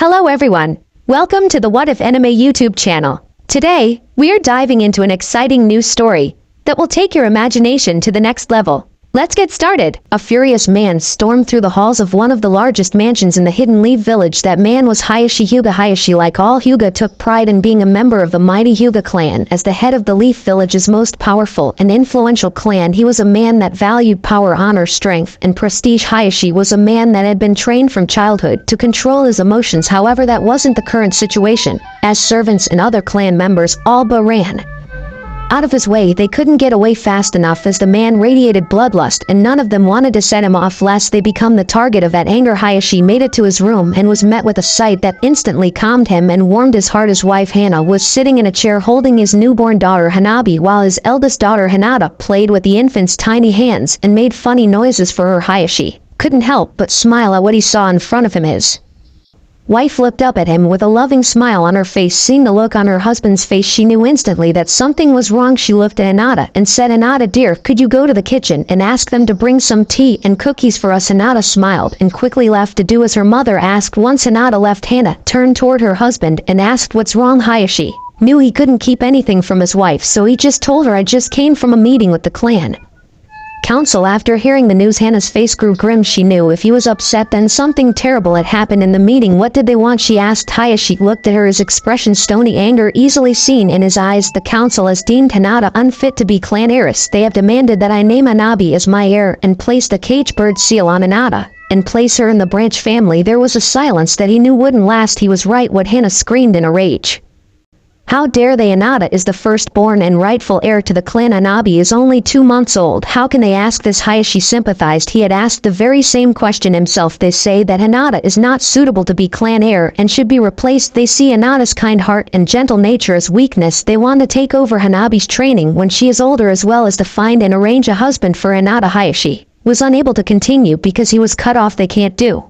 Hello everyone. Welcome to the What If Anime YouTube channel. Today, we are diving into an exciting new story that will take your imagination to the next level. Let's get started. A furious man stormed through the halls of one of the largest mansions in the Hidden Leaf village. That man was Hayashi Hyuga. Hayashi, like all Hyuga, took pride in being a member of the mighty Hyuga clan. As the head of the Leaf village's most powerful and influential clan, he was a man that valued power, honor, strength, and prestige. Hayashi was a man that had been trained from childhood to control his emotions. However, that wasn't the current situation, as servants and other clan members all but ran out of his way. They couldn't get away fast enough, as the man radiated bloodlust, and none of them wanted to set him off lest they become the target of that anger. Hayashi made it to his room and was met with a sight that instantly calmed him and warmed his heart. His wife Hana was sitting in a chair holding his newborn daughter Hanabi, while his eldest daughter Hinata played with the infant's tiny hands and made funny noises for her. Hayashi couldn't help but smile at what he saw in front of him. His wife looked up at him with a loving smile on her face. Seeing the look on her husband's face, she knew instantly that something was wrong. She looked at Hinata and said, "Hinata dear, could you go to the kitchen and ask them to bring some tea and cookies for us?" Hinata smiled and quickly left to do as her mother asked. Once Hinata left, Hana turned toward her husband and asked, "What's wrong?" Hayashi knew he couldn't keep anything from his wife, so he just told her, "I just came from a meeting with the clan council." After hearing the news, Hana's face grew grim. She knew if he was upset, then something terrible had happened in the meeting. "What did they want?" she asked. Hayashi looked at her, his expression stony, anger easily seen in his eyes. "The council has deemed Hinata unfit to be clan heiress. They have demanded that I name Hanabi as my heir and place the cage bird seal on Hinata and place her in the branch family." There was a silence that he knew wouldn't last. He was right. What Hana screamed in a rage. "How dare they? Hinata is the firstborn and rightful heir to the clan. Hanabi is only 2 months old. How can they ask this?" Hayashi sympathized. He had asked the very same question himself. "They say that Hinata is not suitable to be clan heir and should be replaced. They see Hinata's kind heart and gentle nature as weakness. They want to take over Hanabi's training when she is older, as well as to find and arrange a husband for Hinata." Hayashi was unable to continue because he was cut off. "They can't do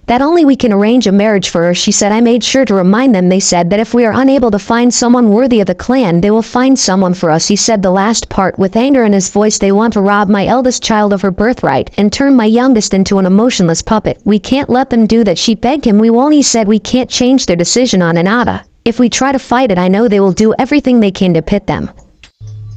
that. Only we can arrange a marriage for her," she said. "I made sure to remind them. They said that if we are unable to find someone worthy of the clan, they will find someone for us." He said the last part with anger in his voice. "They want to rob my eldest child of her birthright and turn my youngest into an emotionless puppet. We can't let them do that." She begged him. "We won't." He said. "We can't change their decision on Hinata. If we try to fight it, I know they will do everything they can to pit them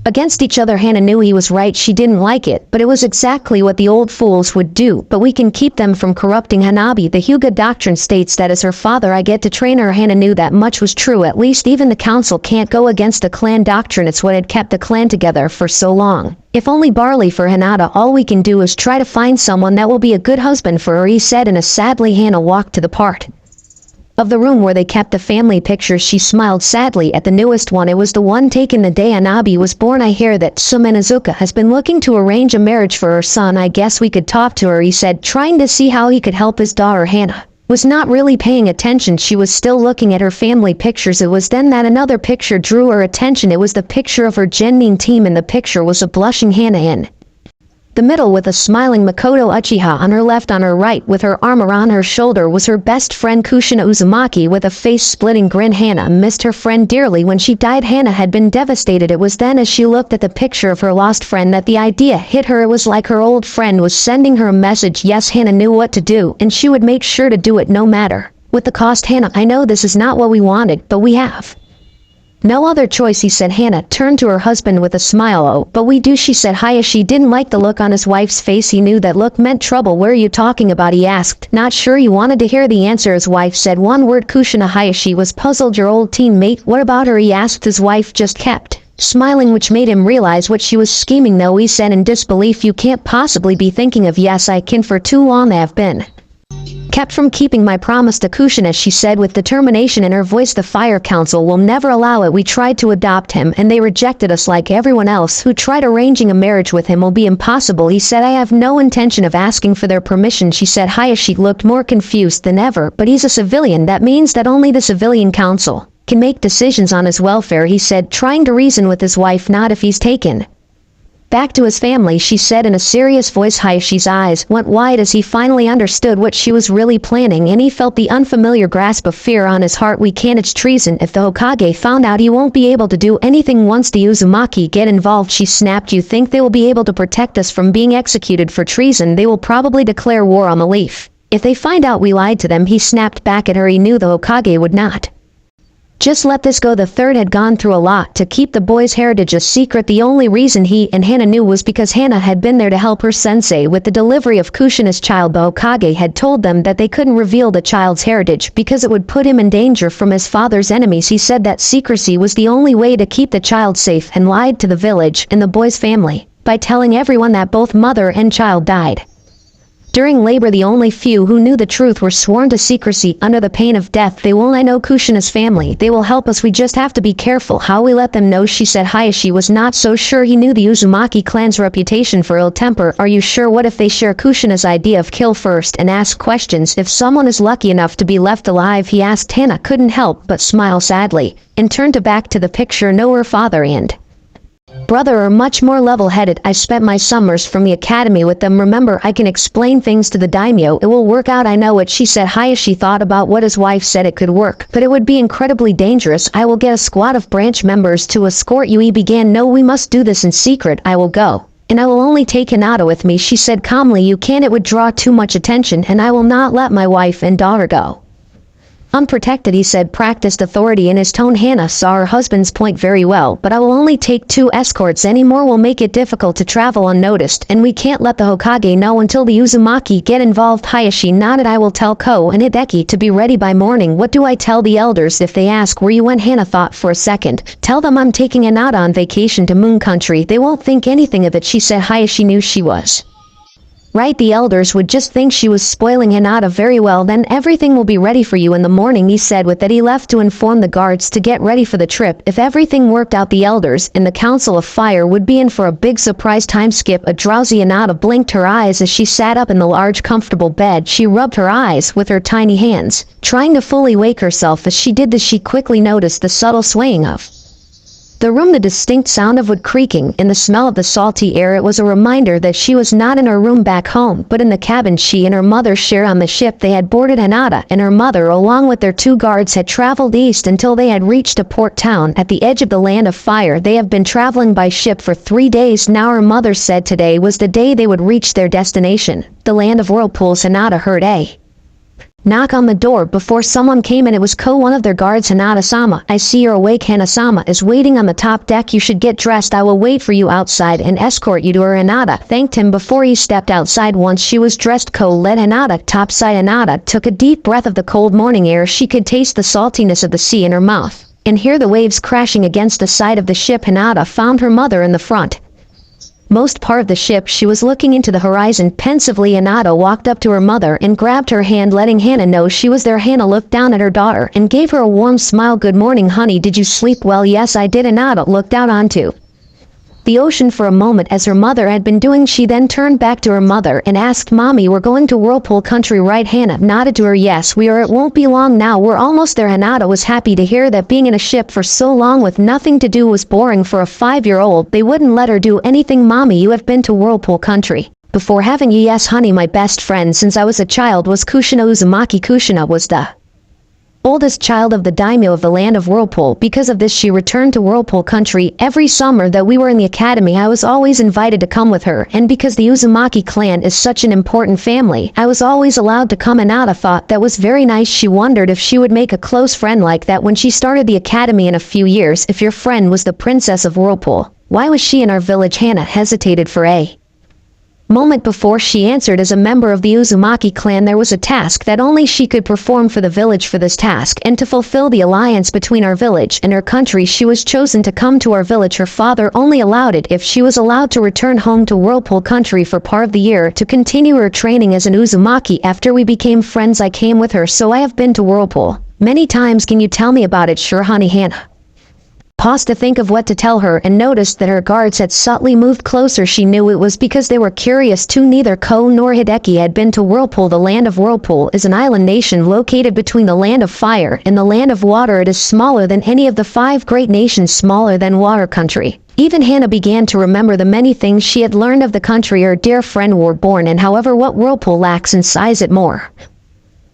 against each other." Hana knew he was right. She didn't like it, but it was exactly what the old fools would do. "But we can keep them from corrupting Hanabi. The Hyuga doctrine states that as her father I get to train her." Hana knew that much was true. At least even the council can't go against the clan doctrine. It's what had kept the clan together for so long. "If only barley for Hinata. All we can do is try to find someone that will be a good husband for her," he said. And sadly, Hana walked to the part of the room where they kept the family pictures. She smiled sadly at the newest one. It was the one taken the day Hanabi was born. "I hear that Sumenazuka has been looking to arrange a marriage for her son. I guess we could talk to her," he said, trying to see how he could help his daughter. Hana was not really paying attention. She was still looking at her family pictures. It was then that another picture drew her attention. It was the picture of her genin team, and the picture was a blushing Hana in the middle with a smiling Makoto Uchiha on her left. On her right, with her arm around her shoulder, was her best friend Kushina Uzumaki with a face-splitting grin. Hana missed her friend dearly. When she died, Hana had been devastated. It was then, as she looked at the picture of her lost friend, that the idea hit her. It was like her old friend was sending her a message. Yes, Hana knew what to do, and she would make sure to do it no matter what the cost. "Hana, I know this is not what we wanted, but we have no other choice," he said. Hana turned to her husband with a smile. "Oh, but we do," she said. Hayashi didn't like the look on his wife's face. He knew that look meant trouble. "What are you talking about?" he asked. "Not sure you wanted to hear the answer." His wife said one word, "Kushina." Hayashi was puzzled. "Your old teammate? What about her?" he asked. His wife just kept smiling, which made him realize what she was scheming. "No," he said in disbelief. "You can't possibly be thinking of—" "Yes, I can. For too long I have been kept from keeping my promise to Kushina," she said with determination in her voice. "The Fire Council will never allow it. We tried to adopt him and they rejected us. Like everyone else who tried arranging a marriage with him will be impossible," he said. "I have no intention of asking for their permission," she said. Hayashi looked more confused than ever. "But he's a civilian. That means that only the civilian council can make decisions on his welfare," he said, trying to reason with his wife. "Not if he's taken back to his family," she said in a serious voice. Hayashi's eyes went wide as he finally understood what she was really planning, and he felt the unfamiliar grasp of fear on his heart. "We can't. It's treason. If the Hokage found out, he won't be able to do anything once the Uzumaki get involved," she snapped. "You think they will be able to protect us from being executed for treason? They will probably declare war on the Leaf If they find out we lied to them, he snapped back at her. He knew the Hokage would not just let this go. The third had gone through a lot to keep the boy's heritage a secret. The only reason he and Hana knew was because Hana had been there to help her sensei with the delivery of Kushina's child. The Hokage had told them that they couldn't reveal the child's heritage because it would put him in danger from his father's enemies. He said that secrecy was the only way to keep the child safe and lied to the village and the boy's family by telling everyone that both mother and child died during labor. The only few who knew the truth were sworn to secrecy under the pain of death. They will. I know Kushina's family. They will help us. We just have to be careful how we let them know, she said. Hayashi was not so sure. He knew the Uzumaki clan's reputation for ill temper. Are you sure? What if they share Kushina's idea of kill first and ask questions? If someone is lucky enough to be left alive, he asked. Hana couldn't help but smile sadly and turned back to the picture. No, her father and brother are much more level-headed. I spent my summers from the academy with them. Remember, I can explain things to the daimyo. It will work out. I know it, she said. Hayashi thought about what his wife said. It could work, but it would be incredibly dangerous. I will get a squad of branch members to escort you. He began. No, we must do this in secret. I will go, and I will only take Hinata with me, she said calmly. You can't. It would draw too much attention, and I will not let my wife and daughter go unprotected, he said, practiced authority in his tone. Hana saw her husband's point very well, but I will only take 2 escorts. Any more will make it difficult to travel unnoticed, and we can't let the Hokage know until the Uzumaki get involved. Hayashi nodded. I will tell Ko and Hideki to be ready by morning. What do I tell the elders if they ask where you went? Hana thought for a second. Tell them I'm taking Hinata on vacation to Moon Country. They won't think anything of it, she said. Hayashi knew she was right. The elders would just think she was spoiling Hinata. Very well, then everything will be ready for you in the morning, he said. With that, he left to inform the guards to get ready for the trip. If everything worked out, the elders in the Council of Fire would be in for a big surprise. Time skip. A drowsy Hinata blinked her eyes as she sat up in the large comfortable bed. She rubbed her eyes with her tiny hands, trying to fully wake herself. As she did this, she quickly noticed the subtle swaying of the room, the distinct sound of wood creaking, and the smell of the salty air. It was a reminder that she was not in her room back home, but in the cabin she and her mother share on the ship they had boarded. Hinata and her mother, along with their 2 guards, had traveled east until they had reached a port town at the edge of the Land of Fire. They have been traveling by ship for 3 days now. Her mother said today was the day they would reach their destination, the Land of Whirlpools. Hinata heard a knock on the door before someone came in. It was Ko, one of their guards. Hinata-sama, I see you're awake. Hana-sama is waiting on the top deck. You should get dressed. I will wait for you outside and escort you to her. Hinata thanked him before he stepped outside. Once she was dressed, Ko led Hinata topside. Hinata took a deep breath of the cold morning air. She could taste the saltiness of the sea in her mouth and hear the waves crashing against the side of the ship. Hinata found her mother in the front most part of the ship. She was looking into the horizon pensively. Hinata walked up to her mother and grabbed her hand, letting Hana know she was there. Hana looked down at her daughter and gave her a warm smile. Good morning, honey. Did you sleep well? Yes, I did. Hinata looked out onto the ocean for a moment as her mother had been doing. She then turned back to her mother and asked, Mommy, we're going to Whirlpool Country, right? Hana nodded to her. Yes, we are. It won't be long now. We're almost there. Hinata was happy to hear that. Being in a ship for so long with nothing to do was boring for a 5-year-old. They wouldn't let her do anything. Mommy, you have been to Whirlpool Country before, haven't you? Yes, honey. My best friend since I was a child was Kushina Uzumaki. Kushina was the oldest child of the daimyo of the Land of Whirlpool. Because of this, she returned to Whirlpool Country every summer that we were in the academy. I was always invited to come with her, and because the Uzumaki clan is such an important family, I was always allowed to come. Hinata thought that was very nice. She wondered if she would make a close friend like that when she started the academy in a few years. If your friend was the princess of Whirlpool, why was she in our village? Hana hesitated for a moment before she answered. As a member of the Uzumaki clan, there was a task that only she could perform for the village. For this task and to fulfill the alliance between our village and her country, she was chosen to come to our village. Her father only allowed it if she was allowed to return home to Whirlpool Country for part of the year to continue her training as an Uzumaki. After we became friends, I came with her, so I have been to Whirlpool many times. Can you tell me about it? Sure, honey. Hana paused to think of what to tell her and noticed that her guards had subtly moved closer. She knew it was because they were curious too. Neither Ko nor Hideki had been to Whirlpool. The Land of Whirlpool is an island nation located between the Land of Fire and the Land of Water. It is smaller than any of the 5 great nations, smaller than Water Country. Even Hana began to remember the many things she had learned of the country her dear friend were born in. However, what Whirlpool lacks in size, it more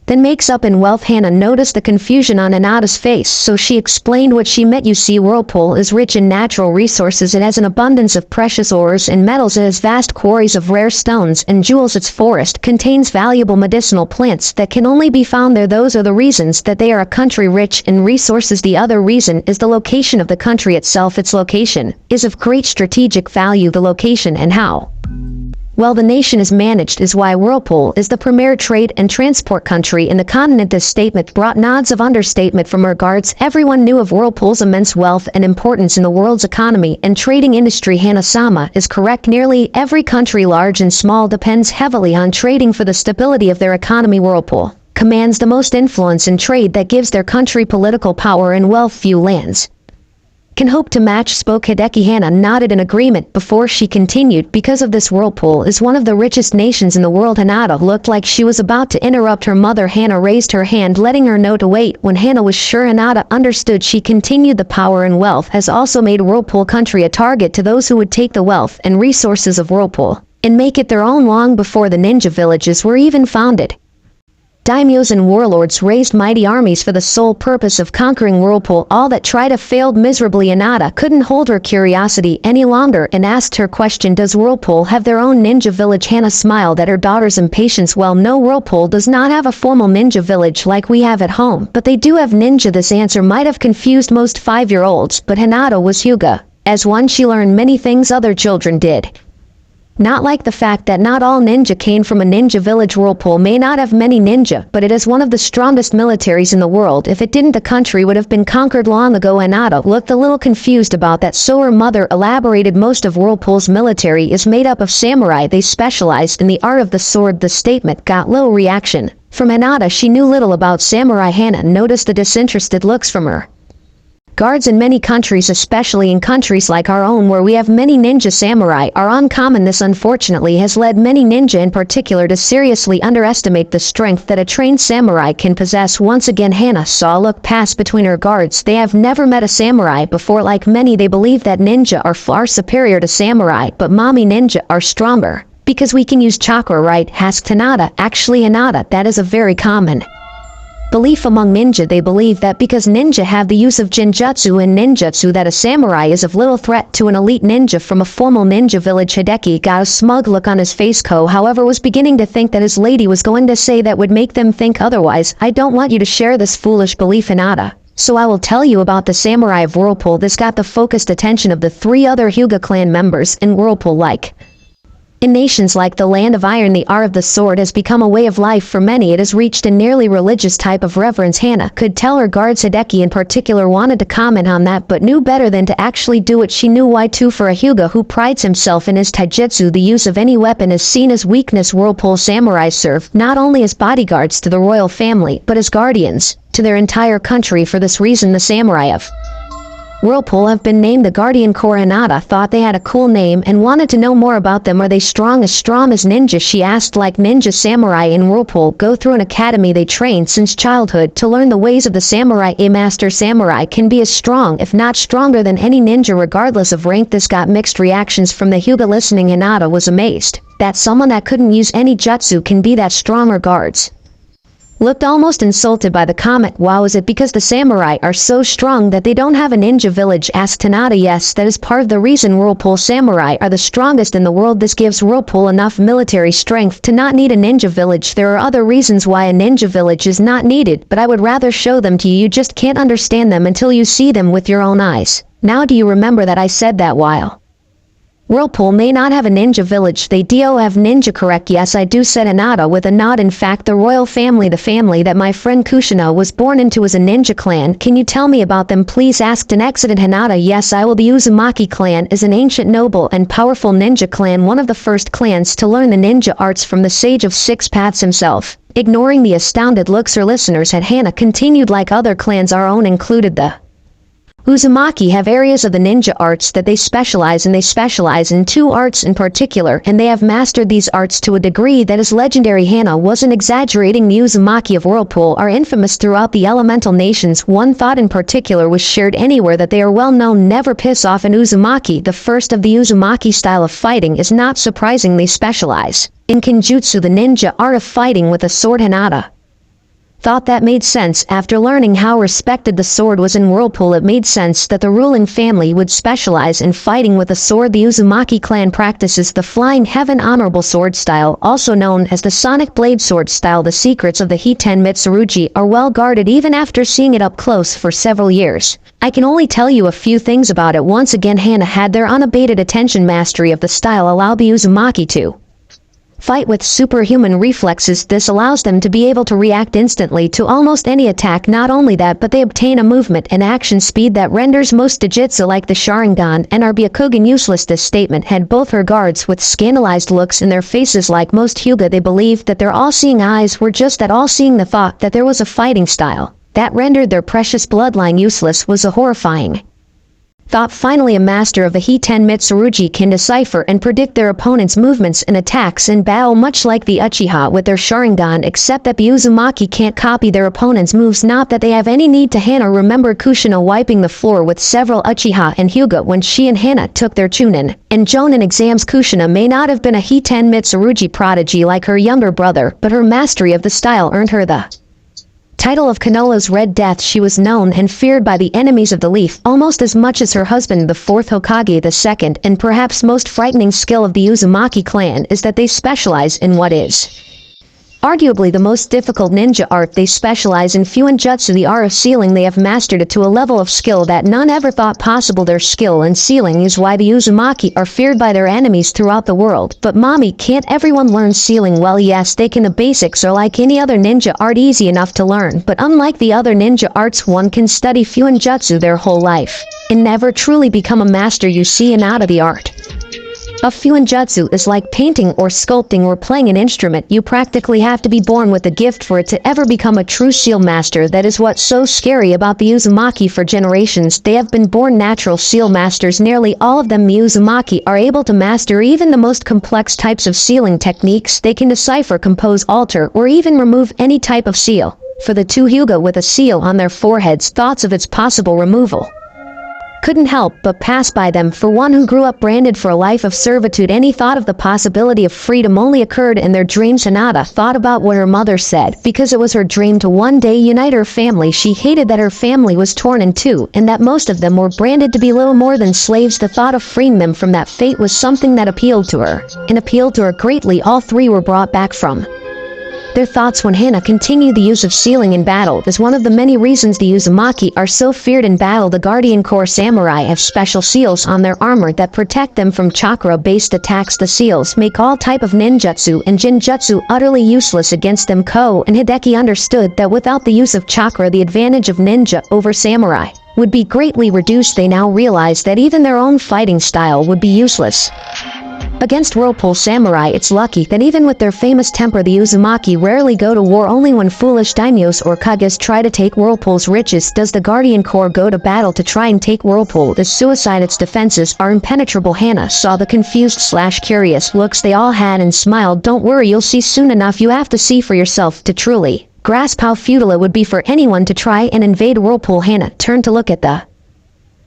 Then makes up in wealth. Hana noticed the confusion on Hinata's face, so she explained what she meant. You see, Whirlpool is rich in natural resources. It has an abundance of precious ores and metals. It has vast quarries of rare stones and jewels. Its forest contains valuable medicinal plants that can only be found there. Those are the reasons that they are a country rich in resources. The other reason is the location of the country itself. Its location is of great strategic value. The location and how well the nation is managed is why Whirlpool is the premier trade and transport country in the continent. This statement brought nods of understatement from her guards. Everyone knew of Whirlpool's immense wealth and importance in the world's economy and trading industry. Hana-sama is correct. Nearly every country, large and small, depends heavily on trading for the stability of their economy. Whirlpool commands the most influence in trade that gives their country political power and wealth. Few lands can hope to match, spoke Hideki. Hana nodded in agreement before she continued. Because of this, Whirlpool is one of the richest nations in the world. Hinata looked like she was about to interrupt her mother. Hana raised her hand, letting her know to wait. When Hana was sure Hinata understood, she continued. The power and wealth has also made Whirlpool country a target to those who would take the wealth and resources of Whirlpool and make it their own. Long before the ninja villages were even founded, daimyos and warlords raised mighty armies for the sole purpose of conquering Whirlpool. All that tried have failed miserably. Hinata couldn't hold her curiosity any longer and asked her question, does Whirlpool have their own ninja village? Hana smiled at her daughter's impatience. Well, no, Whirlpool does not have a formal ninja village like we have at home, but they do have ninja. This answer might have confused most 5-year-olds, but Hinata was Hyuga. As one, she learned many things other children did. Not like the fact that not all ninja came from a ninja village. Whirlpool may not have many ninja, but it is one of the strongest militaries in the world. If it didn't, the country would have been conquered long ago. Hinata looked a little confused about that, so her mother elaborated. Most of Whirlpool's military is made up of samurai. They specialize in the art of the sword. The statement got low reaction from Hinata. She knew little about samurai. Hana noticed the disinterested looks from her guards. In many countries, especially in countries like our own where we have many ninja, samurai are uncommon. This unfortunately has led many ninja in particular to seriously underestimate the strength that a trained samurai can possess. Once again, Hana saw a look pass between her guards. They have never met a samurai before. Like many, they believe that ninja are far superior to samurai, but mommy, ninja are stronger because we can use chakra, right? Asked Hinata. Actually, Hinata, that is a very common belief among ninja. They believe that because ninja have the use of jinjutsu and ninjutsu, that a samurai is of little threat to an elite ninja from a formal ninja village. Hideki got a smug look on his face. Ko, however, was beginning to think that his lady was going to say that would make them think otherwise. I don't want you to share this foolish belief, Hinata, so I will tell you about the samurai of Whirlpool. This got the focused attention of the 3 other Hyuga clan members in Whirlpool. Like in nations like the land of iron, the art of the sword has become a way of life for many. It has reached a nearly religious type of reverence. Hana could tell her guards, Hideki in particular, wanted to comment on that but knew better than to actually do it. She knew why too. For a Hyuga who prides himself in his taijutsu, the use of any weapon is seen as weakness. Whirlpool samurai serve not only as bodyguards to the royal family but as guardians to their entire country. For this reason, the samurai of Whirlpool have been named the Guardian Corps. Hinata thought they had a cool name and wanted to know more about them. Are they strong as ninja? She asked. Like ninja, samurai in Whirlpool go through an academy. They train since childhood to learn the ways of the samurai. A master samurai can be as strong, if not stronger, than any ninja regardless of rank. This got mixed reactions from the Hyuga. Listening, Hinata was amazed that someone that couldn't use any jutsu can be that strong. Her guards looked almost insulted by the comment. Wow, is it because the samurai are so strong that they don't have a ninja village? Asked Hinata. Yes, that is part of the reason. Whirlpool samurai are the strongest in the world. This gives Whirlpool enough military strength to not need a ninja village. There are other reasons why a ninja village is not needed, but I would rather show them to you. You just can't understand them until you see them with your own eyes. Now do you remember that I said that while Whirlpool may not have a ninja village, they do have ninja? Correct? Yes, I do, said Hinata with a nod. In fact, the royal family, the family that my friend Kushina was born into, is a ninja clan. Can you tell me about them, please? Asked an exited Hinata. Yes, I will. The Uzumaki clan is an ancient, noble, and powerful ninja clan, one of the first clans to learn the ninja arts from the Sage of Six Paths himself. Ignoring the astounded looks her listeners had, Hana continued. Like other clans, our own included the Uzumaki have areas of the ninja arts that they specialize in. They specialize in 2 arts in particular, and they have mastered these arts to a degree that is legendary. Hana wasn't exaggerating. The Uzumaki of Whirlpool are infamous throughout the elemental nations. One thought in particular was shared anywhere, that they are well known. Never piss off an Uzumaki. The first of the Uzumaki style of fighting is not surprising. They specialize in Kenjutsu, the ninja art of fighting with a sword. Hinata thought that made sense. After learning how respected the sword was in Whirlpool, it made sense that the ruling family would specialize in fighting with a sword. The Uzumaki clan practices the Flying Heaven Honorable Sword style, also known as the Sonic Blade Sword style. The secrets of the Hiten Mitsurugi are well guarded even after seeing it up close for several years. I can only tell you a few things about it. Once again, Hana had their unabated attention. Mastery of the style allowed the Uzumaki to fight with superhuman reflexes. This allows them to be able to react instantly to almost any attack. Not only that, but they obtain a movement and action speed that renders most Jujutsu like the Sharingan and Byakugan useless. This statement had both her guards with scandalized looks in their faces. Like most Hyuga, they believed that their all-seeing eyes were just that all-seeing. The thought that there was a fighting style that rendered their precious bloodline useless was a horrifying thought. Finally, a master of the Hiten Mitsurugi can decipher and predict their opponent's movements and attacks in battle, much like the Uchiha with their Sharingan, except that the Uzumaki can't copy their opponent's moves. Not that they have any need to. Hana remembered Kushina wiping the floor with several Uchiha and Hyuga when she and Hana took their Chunin and Jonin exams. Kushina may not have been a Hiten Mitsurugi prodigy like her younger brother, but her mastery of the style earned her the title of Konoha's Red Death. She was known and feared by the enemies of the Leaf almost as much as her husband, the fourth Hokage. The second and perhaps most frightening skill of the Uzumaki clan is that they specialize in what is arguably the most difficult ninja art. They specialize in Fuinjutsu, the art of sealing. They have mastered it to a level of skill that none ever thought possible. Their skill in sealing is why the Uzumaki are feared by their enemies throughout the world. But mommy, can't everyone learn sealing? Well, yes, they can. The basics are like any other ninja art, easy enough to learn, but unlike the other ninja arts, one can study Fuinjutsu their whole life and never truly become a master. You see, and out of the art of Fuinjutsu is like painting or sculpting or playing an instrument. You practically have to be born with a gift for it to ever become a true seal master. That is what's so scary about the Uzumaki. For generations, they have been born natural seal masters. Nearly all of them, the Uzumaki, are able to master even the most complex types of sealing techniques. They can decipher, compose, alter, or even remove any type of seal. For the two Hyuga with a seal on their foreheads, thoughts of its possible removal couldn't help but pass by them. For one who grew up branded for a life of servitude, any thought of the possibility of freedom only occurred in their dreams. Hinata thought about what her mother said, because it was her dream to one day unite her family. She hated that her family was torn in two, and that most of them were branded to be little more than slaves. The thought of freeing them from that fate was something that appealed to her, and appealed to her greatly. All three were brought back from their thoughts when Hana continued the use of sealing in battle. Is one of the many reasons the Uzumaki are so feared in battle. The Guardian Corps samurai have special seals on their armor that protect them from chakra-based attacks. The seals make all type of ninjutsu and jinjutsu utterly useless against them. Ko and Hideki understood that without the use of chakra, the advantage of ninja over samurai would be greatly reduced. They now realized that even their own fighting style would be useless against Whirlpool samurai. It's lucky that even with their famous temper, the Uzumaki rarely go to war. Only when foolish daimyos or kages try to take Whirlpool's riches does the Guardian Corps go to battle to try and take Whirlpool. The suicide, its defenses are impenetrable. Hana saw the confused/curious looks they all had and smiled. Don't worry, you'll see soon enough. You have to see for yourself to truly grasp how futile it would be for anyone to try and invade Whirlpool. Hana turned to look at the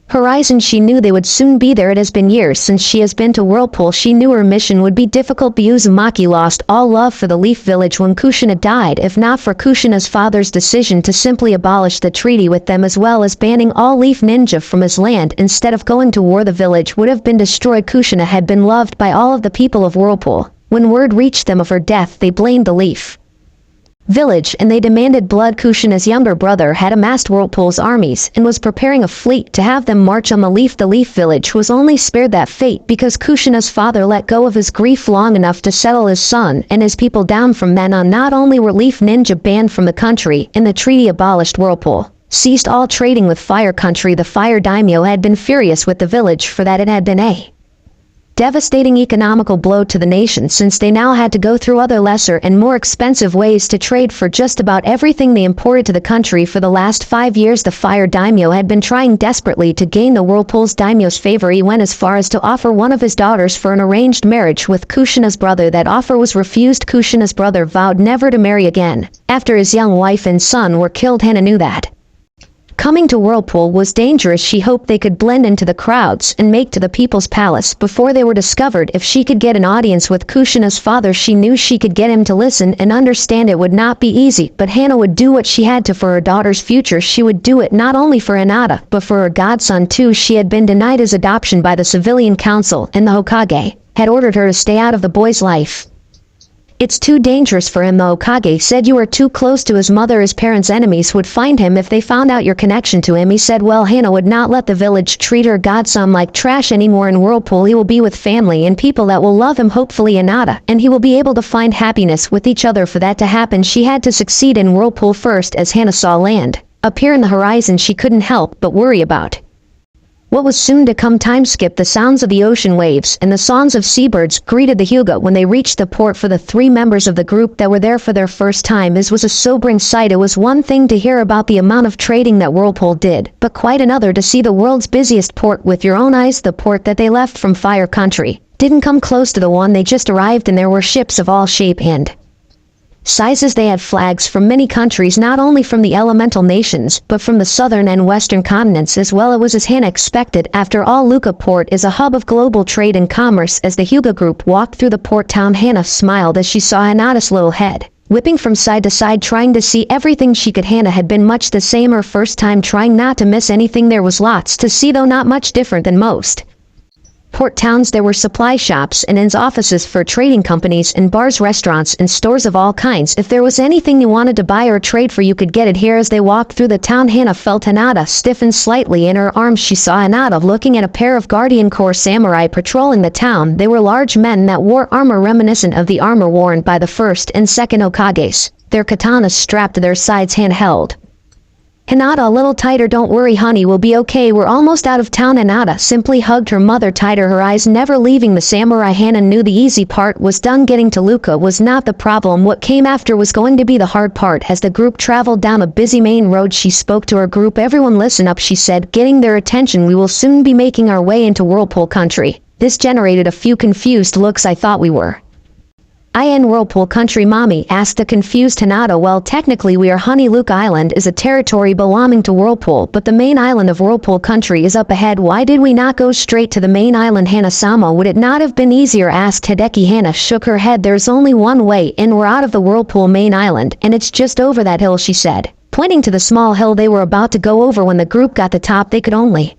horizon. She knew they would soon be there. It has been years since she has been to Whirlpool. She knew her mission would be difficult. The Uzumaki lost all love for the Leaf Village when Kushina died. If not for Kushina's father's decision to simply abolish the treaty with them, as well as banning all Leaf Ninja from his land instead of going to war, the village would have been destroyed. Kushina had been loved by all of the people of Whirlpool. When word reached them of her death, they blamed the Leaf Village and they demanded blood. Kushina's younger brother had amassed Whirlpool's armies and was preparing a fleet to have them march on the Leaf. The Leaf Village was only spared that fate because Kushina's father let go of his grief long enough to settle his son and his people down. From then on, not only were Leaf Ninja banned from the country, and the treaty abolished Whirlpool, ceased all trading with Fire Country. The Fire Daimyo had been furious with the village for that. It had been a devastating economical blow to the nation, since they now had to go through other lesser and more expensive ways to trade for just about everything they imported to the country. For the last 5 years, the Fire Daimyo had been trying desperately to gain the Whirlpool's daimyo's favor. He went as far as to offer one of his daughters for an arranged marriage with Kushina's brother. That offer was refused. Kushina's brother vowed never to marry again after his young wife and son were killed. Hana knew that Coming to Whirlpool was dangerous. She hoped they could blend into the crowds and make to the people's palace before they were discovered. If she could get an audience with Kushina's father, she knew she could get him to listen and understand. It would not be easy, but Hana would do what she had to for her daughter's future. She would do it not only for Hinata, but for her godson too. She had been denied his adoption by the civilian council, and the Hokage had ordered her to stay out of the boy's life. It's too dangerous for him. The Hokage said you are too close to his mother. His parents' enemies would find him if they found out your connection to him. He said, well, Hana would not let the village treat her godson like trash anymore. In Whirlpool he will be with family and people that will love him, hopefully Hinata, and he will be able to find happiness with each other. For that to happen, she had to succeed in Whirlpool first. As Hana saw land appear in the horizon, she couldn't help but worry about what was soon to come. Time skip. The sounds of the ocean waves and the songs of seabirds greeted the Hyuga when they reached the port. For the 3 members of the group that were there for their first time, this was a sobering sight. It was one thing to hear about the amount of trading that Whirlpool did, but quite another to see the world's busiest port with your own eyes. The port that they left from Fire Country didn't come close to the one they just arrived in. There were ships of all shape and sizes. They had flags from many countries, not only from the elemental nations, but from the southern and western continents as well. It was as Hana expected. After all, Luka Port is a hub of global trade and commerce. As the Hyuga group walked through the port town, Hana smiled as she saw Hinata's little head whipping from side to side, trying to see everything she could. Hana had been much the same her first time, trying not to miss anything. There was lots to see, though not much different than most port towns. There were supply shops and inns, offices for trading companies, and bars, restaurants, and stores of all kinds. If there was anything you wanted to buy or trade for, you could get it here. As they walked through the town, Hana felt Hinata stiffen slightly in her arms. She saw Hinata looking at a pair of Guardian Corps samurai patrolling the town. They were large men that wore armor reminiscent of the armor worn by the first and second Hokages, their katanas strapped to their sides, handheld. Hinata, a little tighter. Don't worry, honey, we'll be okay. We're almost out of town. Hinata simply hugged her mother tighter, her eyes never leaving the samurai. Hana knew the easy part was done. Getting to Luka was not the problem. What came after was going to be the hard part. As the group traveled down a busy main road, she spoke to her group. Everyone listen up, she said, getting their attention. We will soon be making our way into Whirlpool Country. This generated a few confused looks. I thought we were in Whirlpool Country, mommy, asked the confused Hinata. Well, technically we are, honey. Luka Island is a territory belonging to Whirlpool, but the main island of Whirlpool Country is up ahead. Why did we not go straight to the main island, Hana-sama? Would it not have been easier, asked Hideki. Hana shook her head. There's only one way in. We're out of the Whirlpool main island, and it's just over that hill, she said, pointing to the small hill they were about to go over. When the group got to the top, they could only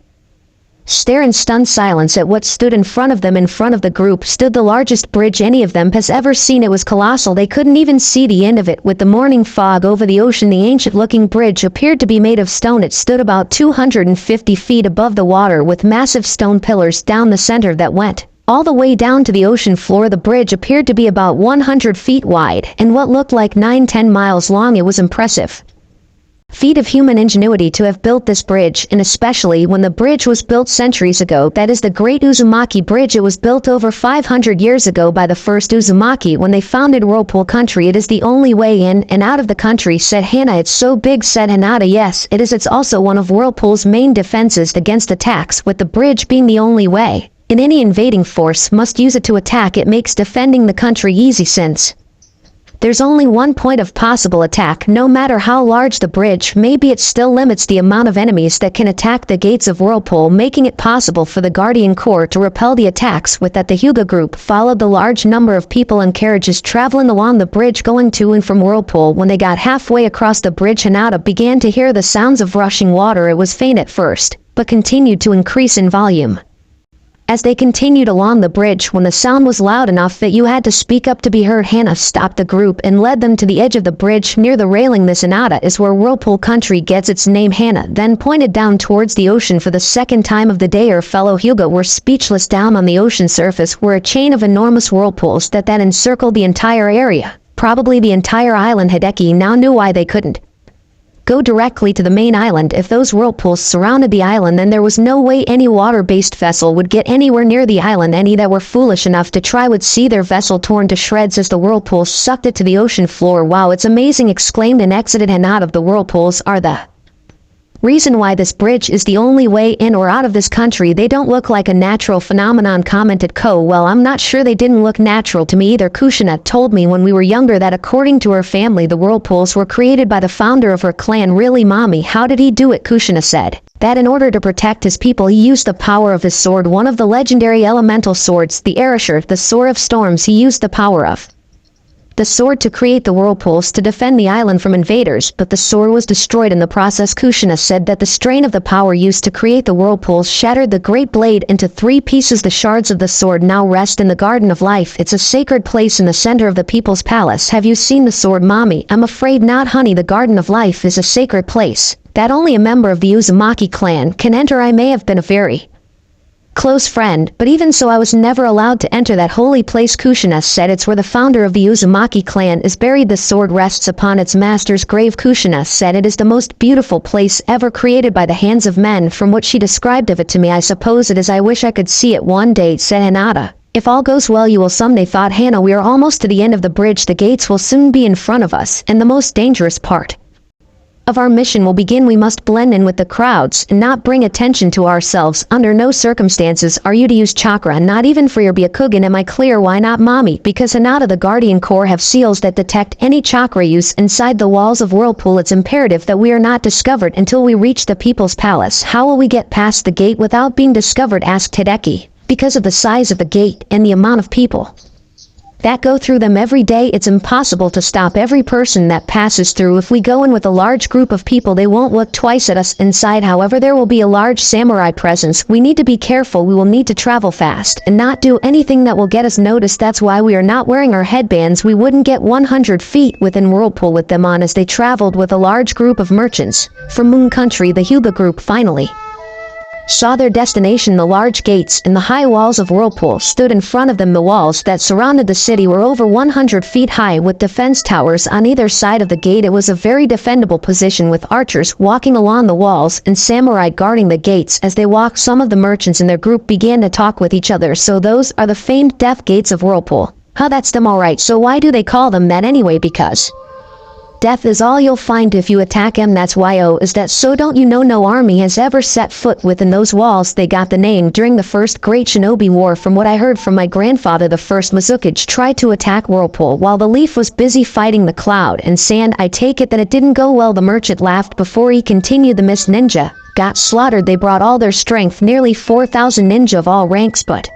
stare in stunned silence at what stood in front of them. In front of the group stood the largest bridge any of them has ever seen. It was colossal. They couldn't even see the end of it. With the morning fog over the ocean, the ancient-looking bridge appeared to be made of stone. It stood about 250 feet above the water, with massive stone pillars down the center that went all the way down to the ocean floor. The bridge appeared to be about 100 feet wide and what looked like 9-10 miles long. It was impressive feat of human ingenuity to have built this bridge, and especially when the bridge was built centuries ago. That is the Great Uzumaki Bridge. It was built over 500 years ago by the first Uzumaki when they founded Whirlpool Country. It is the only way in and out of the country, said Hana. It's so big, said Hinata. Yes, it is. It's also one of Whirlpool's main defenses against attacks, with the bridge being the only way and any invading force must use it to attack. It makes defending the country easy, since there's only one point of possible attack. No matter how large the bridge may be, it still limits the amount of enemies that can attack the gates of Whirlpool, making it possible for the Guardian Corps to repel the attacks. With that, the Hyuga group followed the large number of people and carriages traveling along the bridge going to and from Whirlpool. When they got halfway across the bridge, Hinata began to hear the sounds of rushing water. It was faint at first, but continued to increase in volume as they continued along the bridge. When the sound was loud enough that you had to speak up to be heard, Hana stopped the group and led them to the edge of the bridge near the railing. This, Hinata, is where Whirlpool Country gets its name. Hana then pointed down towards the ocean. For the second time of the day, her fellow Hyuga were speechless. Down on the ocean surface were a chain of enormous whirlpools that encircled the entire area, probably the entire island. Hideki now knew why they couldn't go directly to the main island. If those whirlpools surrounded the island, then there was no way any water-based vessel would get anywhere near the island. Any that were foolish enough to try would see their vessel torn to shreds as the whirlpools sucked it to the ocean floor. Wow, it's amazing, exclaimed and exited Hinata. Of the whirlpools are the Reason why this bridge is the only way in or out of this country. They don't look like a natural phenomenon, commented Ko. Well, I'm not sure they didn't look natural to me either. Kushina told me when we were younger that according to her family the whirlpools were created by the founder of her clan. Really, mommy? How did he do it? Kushina said that in order to protect his people he used the power of his sword, one of the legendary elemental swords, the Heir, the sword of storms. He used the power of the sword to create the whirlpools to defend the island from invaders, but the sword was destroyed in the process. Kushina said that the strain of the power used to create the whirlpools shattered the great blade into 3 pieces. The shards of the sword now rest in the Garden of Life. It's a sacred place in the center of the people's palace. Have you seen the sword, mommy? I'm afraid not, honey. The Garden of Life is a sacred place that only a member of the Uzumaki clan can enter. I may have been a very close friend, but even so I was never allowed to enter that holy place. Kushina said it's where the founder of the Uzumaki clan is buried. The sword rests upon its master's grave. Kushina said it is the most beautiful place ever created by the hands of men. From what she described of it to me, I suppose it is. I wish I could see it one day, said Hinata. If all goes well you will someday, thought Hana. We are almost to the end of the bridge. The gates will soon be in front of us, and the most dangerous part of our mission will begin. We must blend in with the crowds and not bring attention to ourselves. Under no circumstances are you to use chakra, not even for your Byakugan. Am I clear? Why not, mommy? Because Hinata, the Guardian Core have seals that detect any chakra use inside the walls of Whirlpool. It's imperative that we are not discovered until we reach the People's Palace. How will we get past the gate without being discovered? Asked Hideki. Because of the size of the gate and the amount of people that go through them every day, it's impossible to stop every person that passes through. If we go in with a large group of people they won't look twice at us. Inside, however, there will be a large samurai presence. We need to be careful. We will need to travel fast and not do anything that will get us noticed. That's why we are not wearing our headbands. We wouldn't get 100 feet within Whirlpool with them on. As they traveled with a large group of merchants from Moon Country, the Hyuga group finally saw their destination. The large gates and the high walls of Whirlpool stood in front of them. The walls that surrounded the city were over 100 feet high with defense towers on either side of the gate. It was a very defendable position with archers walking along the walls and samurai guarding the gates. As they walked, some of the merchants in their group began to talk with each other. So those are the famed death gates of Whirlpool. Huh, that's them alright. So why do they call them that anyway? Because death is all you'll find if you attack him. That's why. Oh, is that so? Don't you know no army has ever set foot within those walls? They got the name during the first Great Shinobi War. From what I heard from my grandfather, the first Mizukage tried to attack Whirlpool while the Leaf was busy fighting the cloud and sand. I take it that it didn't go well. The merchant laughed before he continued. The Mist Ninja got slaughtered. They brought all their strength, nearly 4,000 ninja of all ranks, but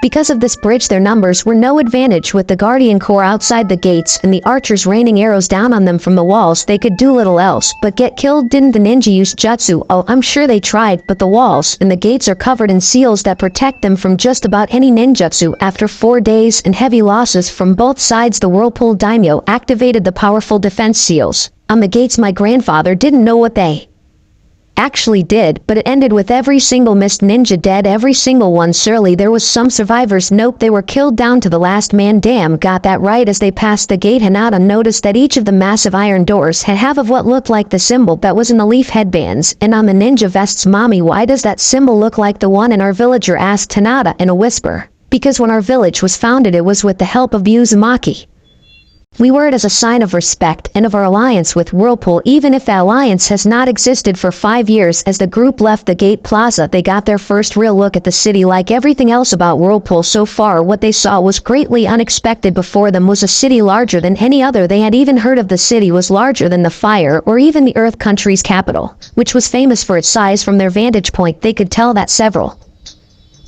because of this bridge their numbers were no advantage. With the Guardian Corps outside the gates and the archers raining arrows down on them from the walls, they could do little else but get killed. Didn't the ninja use jutsu? Oh, I'm sure they tried, but the walls and the gates are covered in seals that protect them from just about any ninjutsu. After 4 days and heavy losses from both sides, the Whirlpool daimyo activated the powerful defense seals on the gates. My grandfather didn't know what they actually did, but it ended with every single Mist Ninja dead, every single one. Surely there was some survivors. Nope, they were killed down to the last man. Damn, got that right. As they passed the gate, Hinata noticed that each of the massive iron doors had half of what looked like the symbol that was in the leaf headbands and on the ninja vests. Mommy, why does that symbol look like the one in our villager? Asked Hinata in a whisper. Because when our village was founded it was with the help of the Uzumaki. We wore it as a sign of respect and of our alliance with Whirlpool, even if that alliance has not existed for 5 years. As the group left the gate plaza, they got their first real look at the city. Like everything else about Whirlpool so far, what they saw was greatly unexpected. Before them was a city larger than any other they had even heard of. The city was larger than the Fire or even the Earth country's capital, which was famous for its size. From their vantage point they could tell that several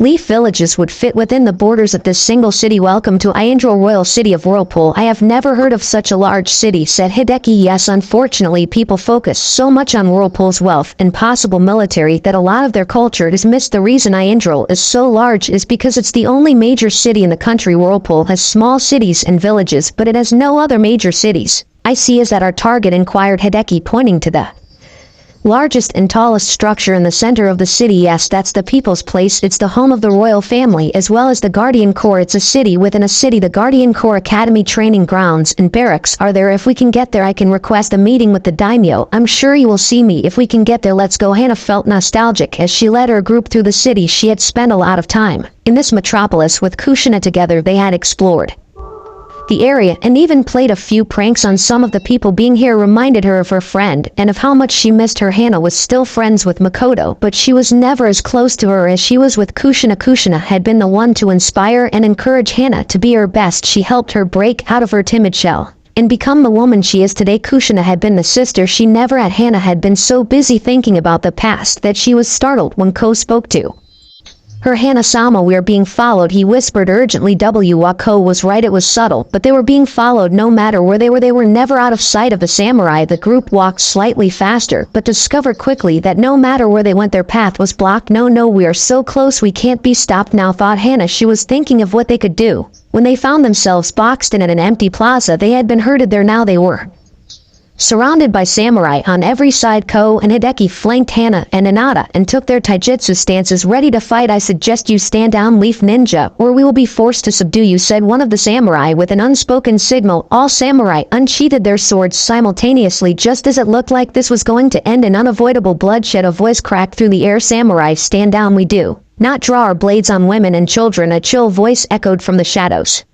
Leaf villages would fit within the borders of this single city. Welcome to Iandril, royal city of Whirlpool. I have never heard of such a large city, said Hideki. Yes, unfortunately people focus so much on Whirlpool's wealth and possible military that a lot of their culture is missed. The reason Iandril is so large is because it's the only major city in the country. Whirlpool has small cities and villages, but it has no other major cities. I see. Is that our target? Inquired Hideki, pointing to the largest and tallest structure in the center of the city. Yes, that's the People's Place. It's the home of the royal family as well as the Guardian Corps. It's a city within a city. The Guardian Corps Academy training grounds and barracks are there. If we can get there I can request a meeting with the daimyo. I'm sure you will see me if we can get there. Let's go. Hana felt nostalgic as she led her group through the city. She had spent a lot of time in this metropolis with Kushina. Together they had explored the area and even played a few pranks on some of the people. Being here reminded her of her friend and of how much she missed her. Hana was still friends with Makoto, but she was never as close to her as she was with Kushina. Kushina had been the one to inspire and encourage Hana to be her best. She helped her break out of her timid shell and become the woman she is today. Kushina had been the sister she never had. Hana had been so busy thinking about the past that she was startled when Ko spoke to her. Hana-sama, we are being followed, he whispered urgently. Wako was right, it was subtle, but they were being followed no matter where they were. They were never out of sight of the samurai. The group walked slightly faster, but discovered quickly that no matter where they went their path was blocked. No, we are so close we can't be stopped now, thought Hana. She was thinking of what they could do when they found themselves boxed in at an empty plaza. They had been herded there, now they were surrounded by samurai on every side. Ko and Hideki flanked Hana and Hinata and took their taijutsu stances ready to fight. I suggest you stand down, Leaf Ninja, or we will be forced to subdue you, said one of the samurai with an unspoken signal. All samurai unsheathed their swords simultaneously. Just as it looked like this was going to end in unavoidable bloodshed, a voice cracked through the air. Samurai, stand down, we do not draw our blades on women and children. A chill voice echoed from the shadows.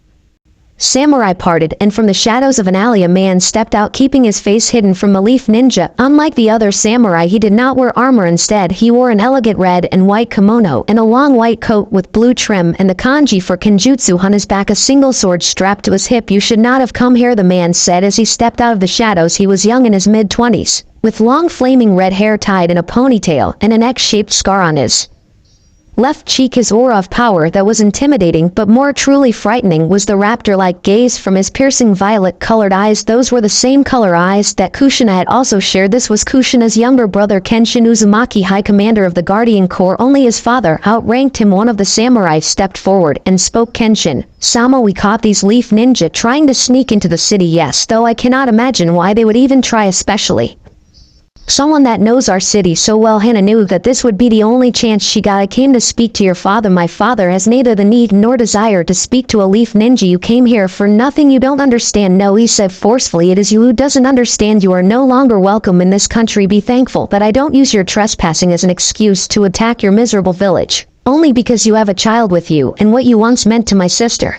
Samurai parted, and from the shadows of an alley a man stepped out, keeping his face hidden from the Leaf Ninja. Unlike the other samurai, he did not wear armor. Instead, he wore an elegant red and white kimono and a long white coat with blue trim and the kanji for kenjutsu on his back, a single sword strapped to his hip. You should not have come here, the man said as he stepped out of the shadows. He was young, in his mid-20s, with long flaming red hair tied in a ponytail and an X-shaped scar on his left cheek. His aura of power that was intimidating but more truly frightening was the raptor-like gaze from his piercing violet-colored eyes. Those were the same color eyes that Kushina had also shared. This was Kushina's younger brother Kenshin Uzumaki, High Commander of the Guardian Corps. Only his father outranked him. One of the samurai stepped forward and spoke. Kenshin Sama, we caught these Leaf Ninja trying to sneak into the city. Yes, though I cannot imagine why they would even try, especially someone that knows our city so well. Hana knew that this would be the only chance she got. I came to speak to your father. My father has neither the need nor desire to speak to a Leaf Ninja. You came here for nothing. You don't understand. No, he said forcefully. It is you who doesn't understand. You are no longer welcome in this country. Be thankful that I don't use your trespassing as an excuse to attack your miserable village, only because you have a child with you and what you once meant to my sister.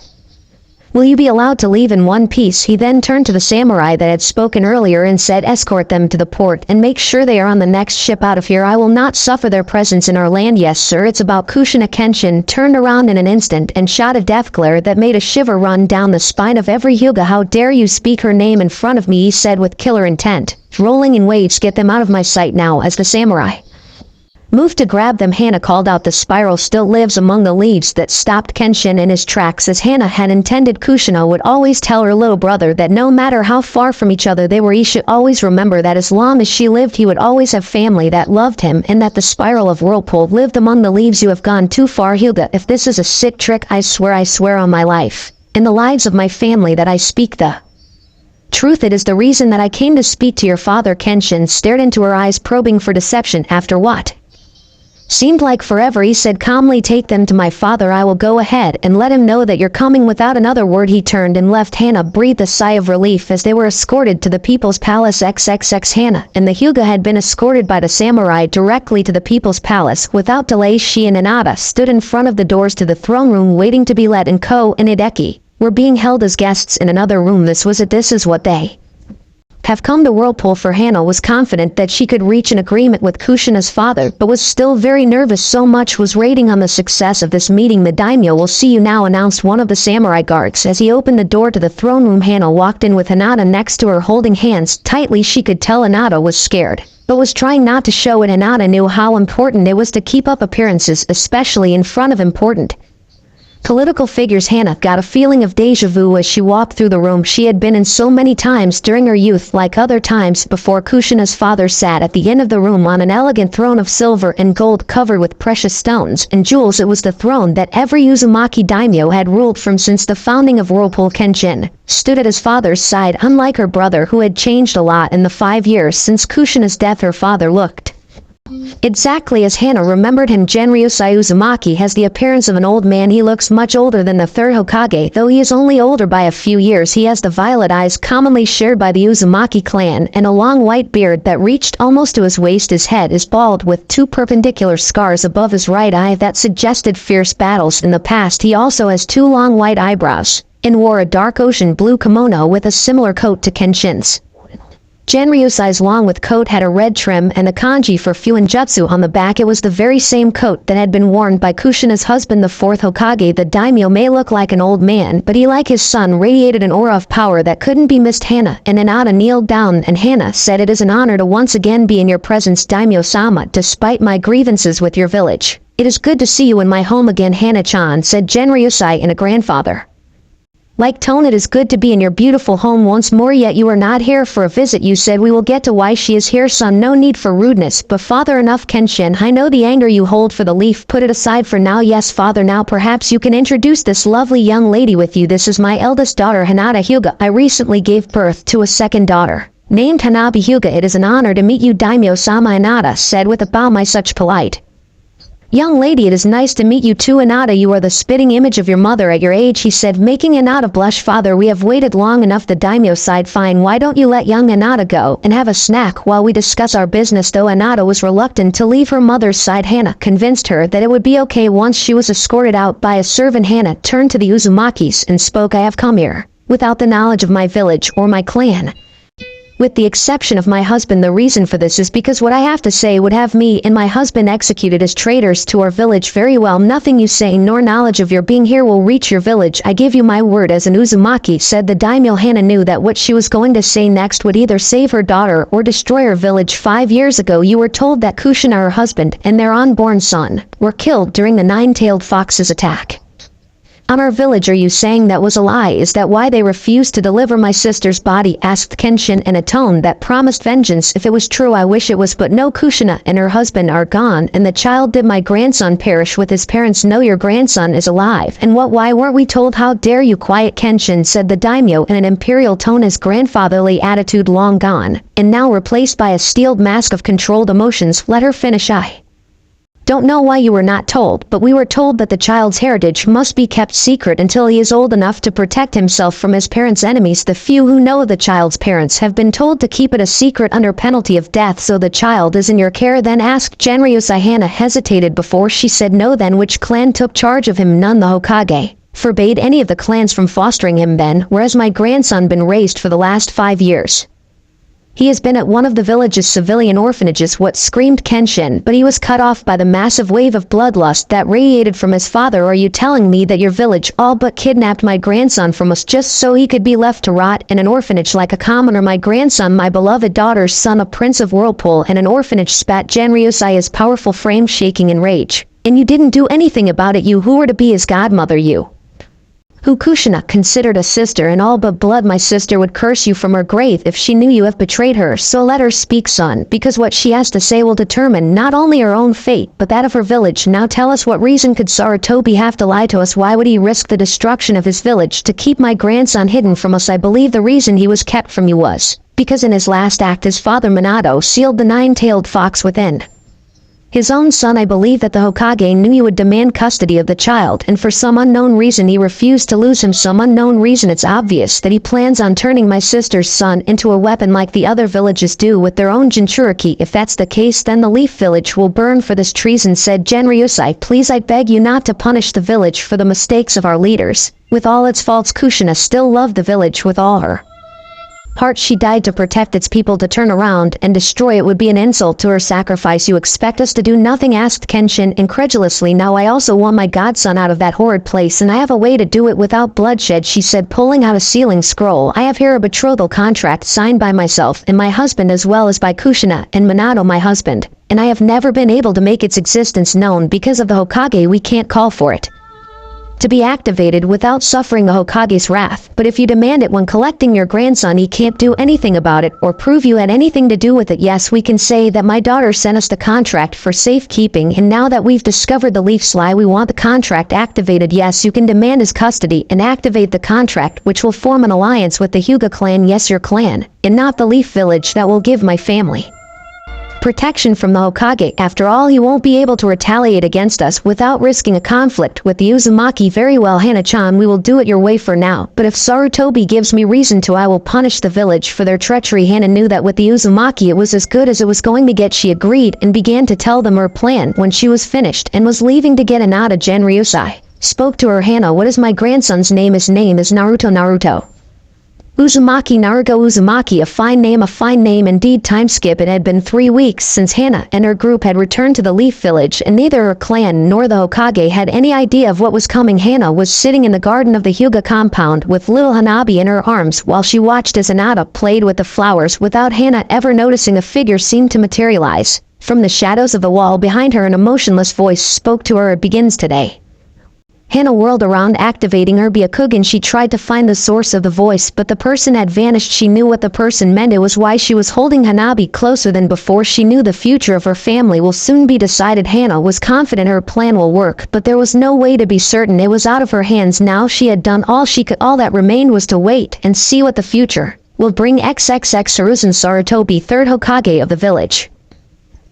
Will you be allowed to leave in one piece? He then turned to the samurai that had spoken earlier and said, escort them to the port and make sure they are on the next ship out of here. I will not suffer their presence in our land. Yes, sir, it's about. Kushina. Kenshin turned around in an instant and shot a death glare that made a shiver run down the spine of every Hyuga. How dare you speak her name in front of me, he said with killer intent, rolling in waves. Get them out of my sight now. As the samurai moved to grab them, Hana called out, the spiral still lives among the leaves. That stopped Kenshin in his tracks. As Hana had intended, Kushina would always tell her little brother that no matter how far from each other they were, he should always remember that as long as she lived he would always have family that loved him, and that the spiral of Whirlpool lived among the leaves. You have gone too far, Hyuga. If this is a sick trick, I swear on my life and the lives of my family that I speak the truth. It is the reason that I came to speak to your father. Kenshin stared into her eyes, probing for deception. After what seemed like forever, he said calmly, take them to my father. I will go ahead and let him know that you're coming. Without another word he turned and left. Hana breathed a sigh of relief as they were escorted to the People's Palace. Hana and the Hyuga had been escorted by the samurai directly to the People's Palace. Without delay, she and Hinata stood in front of the doors to the throne room waiting to be let in. Ko and Hideki were being held as guests in another room. This is what they have come to Whirlpool for. Hana was confident that she could reach an agreement with Kushina's father, but was still very nervous. So much was waiting on the success of this meeting. The daimyo will see you now, announced one of the samurai guards as he opened the door to the throne room. Hana walked in with Hinata next to her, holding hands tightly. She could tell Hinata was scared, but was trying not to show it. Hinata knew how important it was to keep up appearances, especially in front of important political figures. Hana got a feeling of deja vu as she walked through the room she had been in so many times during her youth. Like other times before, Kushina's father sat at the end of the room on an elegant throne of silver and gold covered with precious stones and jewels. It was the throne that every Uzumaki daimyo had ruled from since the founding of Whirlpool. Kenshin stood at his father's side. Unlike her brother, who had changed a lot in the 5 years since Kushina's death, her father looked exactly as Hana remembered him. Genryusai Uzumaki has the appearance of an old man. He looks much older than the third Hokage, though he is only older by a few years. He has the violet eyes commonly shared by the Uzumaki clan, and a long white beard that reached almost to his waist. His head is bald with 2 perpendicular scars above his right eye that suggested fierce battles in the past. He also has 2 long white eyebrows and wore a dark ocean blue kimono with a similar coat to Kenshin's. Genryusai's long with coat had a red trim and a kanji for Fuinjutsu on the back. It was the very same coat that had been worn by Kushina's husband, the fourth Hokage. The daimyo may look like an old man, but he, like his son, radiated an aura of power that couldn't be missed. Hana and Inada kneeled down, and Hana said, "It is an honor to once again be in your presence, daimyo-sama, despite my grievances with your village. It is good to see you in my home again, Hana-chan," said Genryusai in a grandfather like tone. "It is good to be in your beautiful home once more, yet you are not here for a visit. You said we will get to why she is here, son. No need for rudeness, but father, enough. Kenshin, I know the anger you hold for the leaf. Put it aside for now." "Yes, father, now perhaps you can introduce this lovely young lady with you. This is my eldest daughter, Hinata Hyuga. I recently gave birth to a second daughter, named Hanabi Hyuga. It is an honor to meet you, daimyo-sama," Inada said with a bow. "My such polite young lady, it is nice to meet you too, Inada. You are the spitting image of your mother at your age," he said, making Inada blush. "Father, we have waited long enough," the daimyo sighed. "Fine, why don't you let young Inada go and have a snack while we discuss our business?" Though Inada was reluctant to leave her mother's side, Hana convinced her that it would be okay once she was escorted out by a servant. Hana turned to the Uzumakis and spoke, "I have come here without the knowledge of my village or my clan. With the exception of my husband, the reason for this is because what I have to say would have me and my husband executed as traitors to our village." "Very well, nothing you say nor knowledge of your being here will reach your village. I give you my word as an Uzumaki," said the daimyo. Hana knew that what she was going to say next would either save her daughter or destroy her village. "5 years ago you were told that Kushina, her husband, and their unborn son were killed during the nine-tailed fox's attack on our village. Are you saying that was a lie? Is that why they refused to deliver my sister's body?" asked Kenshin in a tone that promised vengeance. "If it was true, I wish it was, but no, Kushina and her husband are gone, and the child did my grandson perish with his parents." "No, your grandson is alive. And why weren't we told? How dare you?" "Quiet, Kenshin," said the daimyo in an imperial tone, his grandfatherly attitude long gone, and now replaced by a steeled mask of controlled emotions. "Let her finish. I don't know why you were not told, but we were told that the child's heritage must be kept secret until he is old enough to protect himself from his parents' enemies. The few who know the child's parents have been told to keep it a secret under penalty of death. So the child is in your care then?" asked Genryusai. Hana hesitated before she said no. "Then which clan took charge of him?" "None. The Hokage forbade any of the clans from fostering him then, whereas my grandson been raised for the last 5 years. He has been at one of the village's civilian orphanages." "What?" screamed Kenshin, but he was cut off by the massive wave of bloodlust that radiated from his father. "Are you telling me that your village all but kidnapped my grandson from us just so he could be left to rot in an orphanage like a commoner? My grandson, my beloved daughter's son, a prince of Whirlpool, and an orphanage," spat Genryusai, his powerful frame shaking in rage. "And you didn't do anything about it, you who were to be his godmother, you who Kushina considered a sister in all but blood. My sister would curse you from her grave if she knew you have betrayed her. So let her speak, son, because what she has to say will determine not only her own fate, but that of her village. Now tell us, what reason could Sarutobi have to lie to us? Why would he risk the destruction of his village to keep my grandson hidden from us? I believe the reason he was kept from you was because in his last act his father Minato sealed the nine-tailed fox within his own son. I believe that the Hokage knew you would demand custody of the child, and for some unknown reason he refused to lose him. Some unknown reason. It's obvious that he plans on turning my sister's son into a weapon like the other villages do with their own Jinchuriki. If that's the case, then the Leaf Village will burn for this treason," said Genryusai. "Please, I beg you not to punish the village for the mistakes of our leaders. With all its faults, Kushina still loved the village with all her heart. She died to protect its people. To turn around and destroy it would be an insult to her sacrifice. You expect us to do nothing?" asked Kenshin incredulously. "Now I also want my godson out of that horrid place, and I have a way to do it without bloodshed," she said, pulling out a sealing scroll. "I have here a betrothal contract signed by myself and my husband, as well as by Kushina and Minato, my husband, and I have never been able to make its existence known because of the Hokage. We can't call for it to be activated without suffering the Hokage's wrath, but if you demand it when collecting your grandson, he can't do anything about it or prove you had anything to do with it. Yes, we can say that my daughter sent us the contract for safekeeping, and now that we've discovered the leaf's lie, we want the contract activated. Yes, you can demand his custody and activate the contract, which will form an alliance with the Hyuga clan. Yes, your clan, and not the Leaf Village. That will give my family protection from the Hokage. After all, he won't be able to retaliate against us without risking a conflict with the Uzumaki." "Very well, Hana-chan, we will do it your way for now, but if Sarutobi gives me reason to, I will punish the village for their treachery." Hana knew that with the Uzumaki it was as good as it was going to get. She agreed and began to tell them her plan when she was finished and was leaving to get Inada. Genryusai Spoke to her Hana. What is my grandson's name? His name is Naruto. Uzumaki Naruto Uzumaki, a fine name indeed. Time skip. It had been 3 weeks since Hana and her group had returned to the Leaf Village, and neither her clan nor the Hokage had any idea of what was coming. Hana was sitting in the garden of the Hyuga compound with little Hanabi in her arms while she watched as Hinata played with the flowers without Hana ever noticing. A figure seemed to materialize from the shadows of the wall behind her, and a motionless voice spoke to her. It begins today. Hana whirled around, activating her Byakugan. She tried to find the source of the voice, but the person had vanished. She knew what the person meant. It was why she was holding Hanabi closer than before. She knew the future of her family will soon be decided. Hana was confident her plan will work, but there was no way to be certain. It was out of her hands now. She had done all she could. All that remained was to wait and see what the future will bring. XXX Hiruzen Sarutobi, third Hokage of the village,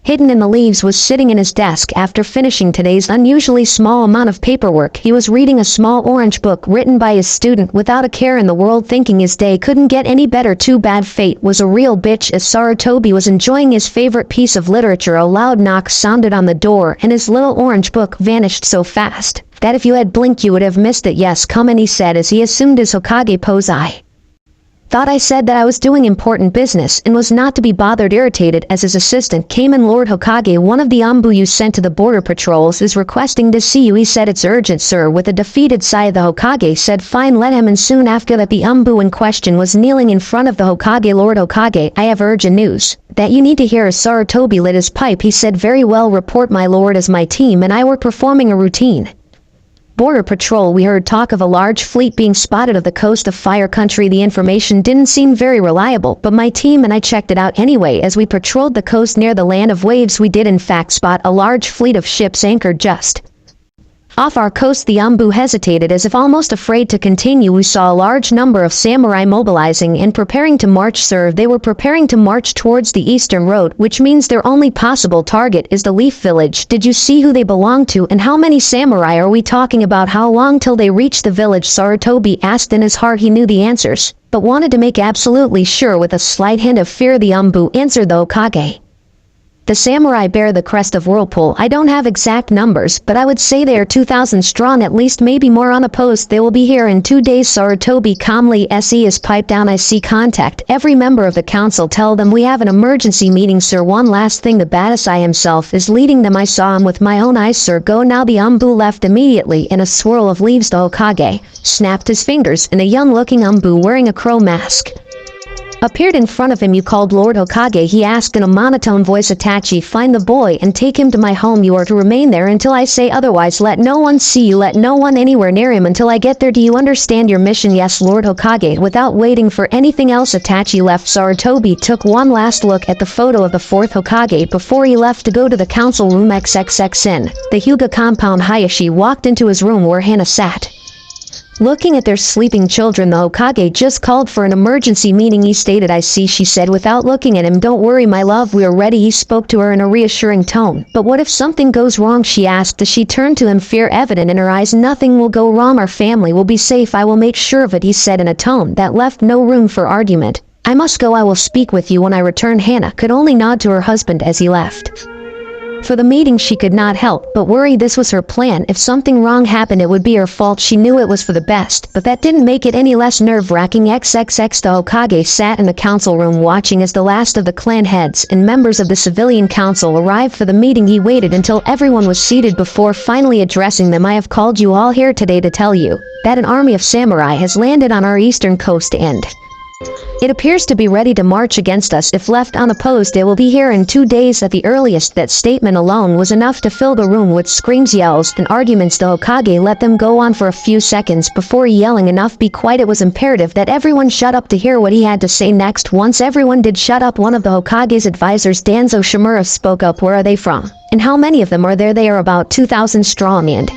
hidden in the leaves, was sitting in his desk after finishing today's unusually small amount of paperwork. He was reading a small orange book written by his student without a care in the world, thinking his day couldn't get any better. Too bad fate was a real bitch. As Sarutobi was enjoying his favorite piece of literature, a loud knock sounded on the door, and his little orange book vanished so fast that if you had blinked you would have missed it. Yes, come in, he said as he assumed his Hokage pose. I thought I said that I was doing important business and was not to be bothered. Irritated as his assistant came in. Lord Hokage, one of the Anbu you sent to the border patrols is requesting to see you. He said. It's urgent, sir. With a defeated sigh, the Hokage said, fine, let him in. Soon after that, the Anbu in question was kneeling in front of the Hokage. Lord Hokage, I have urgent news that you need to hear. As Sarutobi lit his pipe, he said, very well, report, my lord. As my team and I were performing a routine border patrol, we heard talk of a large fleet being spotted of the coast of Fire Country. The information didn't seem very reliable, but my team and I checked it out anyway. As we patrolled the coast near the Land of Waves, we did in fact spot a large fleet of ships anchored just off our coast. The Anbu hesitated as if almost afraid to continue. We saw a large number of samurai mobilizing and preparing to march, sir. They were preparing to march towards the eastern road, which means their only possible target is the Leaf Village. Did you see who they belong to, and how many samurai are we talking about? How long till they reach the village? Sarutobi asked. In his heart he knew the answers, but wanted to make absolutely sure. With a slight hint of fear, the Anbu answered the Hokage. The samurai bear the crest of Whirlpool. I don't have exact numbers, but I would say they are 2,000 strong at least, maybe more. Unopposed, they will be here in 2 days. Sarutobi calmly se is piped down. I see. Contact every member of the council. Tell them we have an emergency meeting, sir. One last thing, the Badasai himself is leading them. I saw him with my own eyes, sir. Go now. The Anbu left immediately. In a swirl of leaves, the Hokage snapped his fingers, and a young-looking Anbu wearing a crow mask appeared in front of him. You called, Lord Hokage? He asked in a monotone voice. Itachi, find the boy and take him to my home. You are to remain there until I say otherwise. Let no one see you. Let no one anywhere near him until I get there. Do you understand your mission? Yes, Lord Hokage. Without waiting for anything else, Itachi left. Sarutobi took one last look at the photo of the fourth Hokage before he left to go to the council room. XXX in the Hyuga compound, Hayashi walked into his room where Hana sat, looking at their sleeping children. The Hokage just called for an emergency meeting, he stated. I see, she said without looking at him. Don't worry, my love, we are ready. He spoke to her in a reassuring tone. But what if something goes wrong, she asked as she turned to him, fear evident in her eyes. Nothing will go wrong. Our family will be safe. I will make sure of it, he said in a tone that left no room for argument. I must go. I will speak with you when I return. Hana could only nod to her husband as he left for the meeting. She could not help but worry. This was her plan. If something wrong happened, it would be her fault. She knew it was for the best, but that didn't make it any less nerve-wracking. XXX the Hokage sat in the council room watching as the last of the clan heads and members of the civilian council arrived for the meeting. He waited until everyone was seated before finally addressing them. I have called you all here today to tell you that an army of samurai has landed on our eastern coast and it appears to be ready to march against us. If left unopposed, they will be here in 2 days at the earliest. That statement alone was enough to fill the room with screams, yells, and arguments. The Hokage let them go on for a few seconds before yelling, enough, be quiet. It was imperative that everyone shut up to hear what he had to say next. Once everyone did shut up, one of the Hokage's advisors, Danzo Shimura, spoke up. Where are they from? And how many of them are there? They are about 2,000 strong and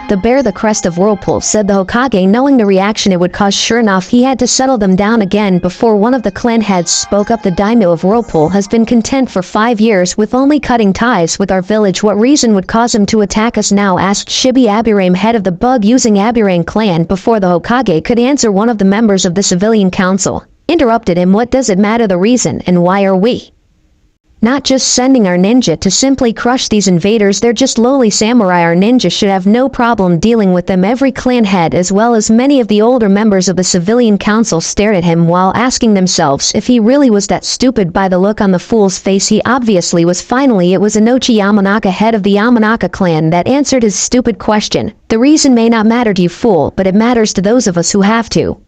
the bear the crest of Whirlpool, said the Hokage, knowing the reaction it would cause. Sure enough, he had to settle them down again before one of the clan heads spoke up. The daimyo of Whirlpool has been content for 5 years with only cutting ties with our village. What reason would cause him to attack us now? Asked Shibi Aburame, head of the bug-using Aburame clan. Before the Hokage could answer, one of the members of the civilian council interrupted him. What does it matter the reason, and why are we Not just sending our ninja to simply crush these invaders, they're just lowly samurai. Our ninja should have no problem dealing with them. Every clan head as well as many of the older members of the civilian council stared at him while asking themselves if he really was that stupid. By the look on the fool's face, he obviously was. Finally, it was Inochi Yamanaka, head of the Yamanaka clan, that answered his stupid question. The reason may not matter to you, fool, but it matters to those of us who have to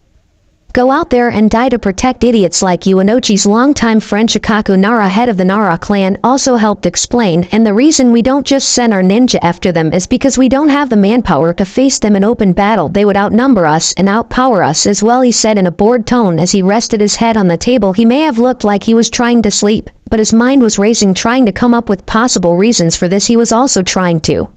go out there and die to protect idiots like you. Inochi's longtime friend Shikaku Nara, head of the Nara clan, also helped explain, and the reason we don't just send our ninja after them is because we don't have the manpower to face them in open battle. They would outnumber us and outpower us as well, he said in a bored tone as he rested his head on the table. He may have looked like he was trying to sleep, but his mind was racing, trying to come up with possible reasons for this. He was also trying to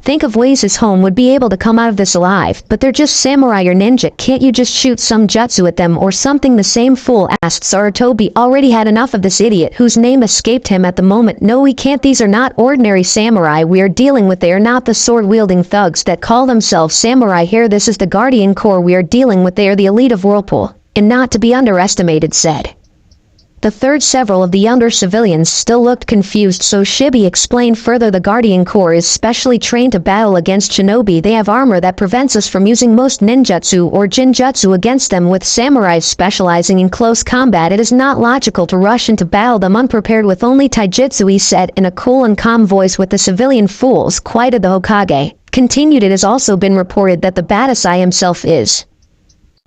think of ways his home would be able to come out of this alive. But they're just samurai or ninja, can't you just shoot some jutsu at them or something? The same fool asked. Sarutobi already had enough of this idiot whose name escaped him at the moment. No, we can't. These are not ordinary samurai we are dealing with. They are not the sword-wielding thugs that call themselves samurai here. This is the Guardian Corps we are dealing with. They are the elite of Whirlpool, and not to be underestimated, said the third. Several of the younger civilians still looked confused, so Shibi explained further. The Guardian Corps is specially trained to battle against shinobi. They have armor that prevents us from using most ninjutsu or jinjutsu against them. With samurais specializing in close combat, it is not logical to rush into battle them unprepared with only taijutsu, he said in a cool and calm voice. With the civilian fools quieted, the Hokage continued, it has also been reported that the Badasai himself is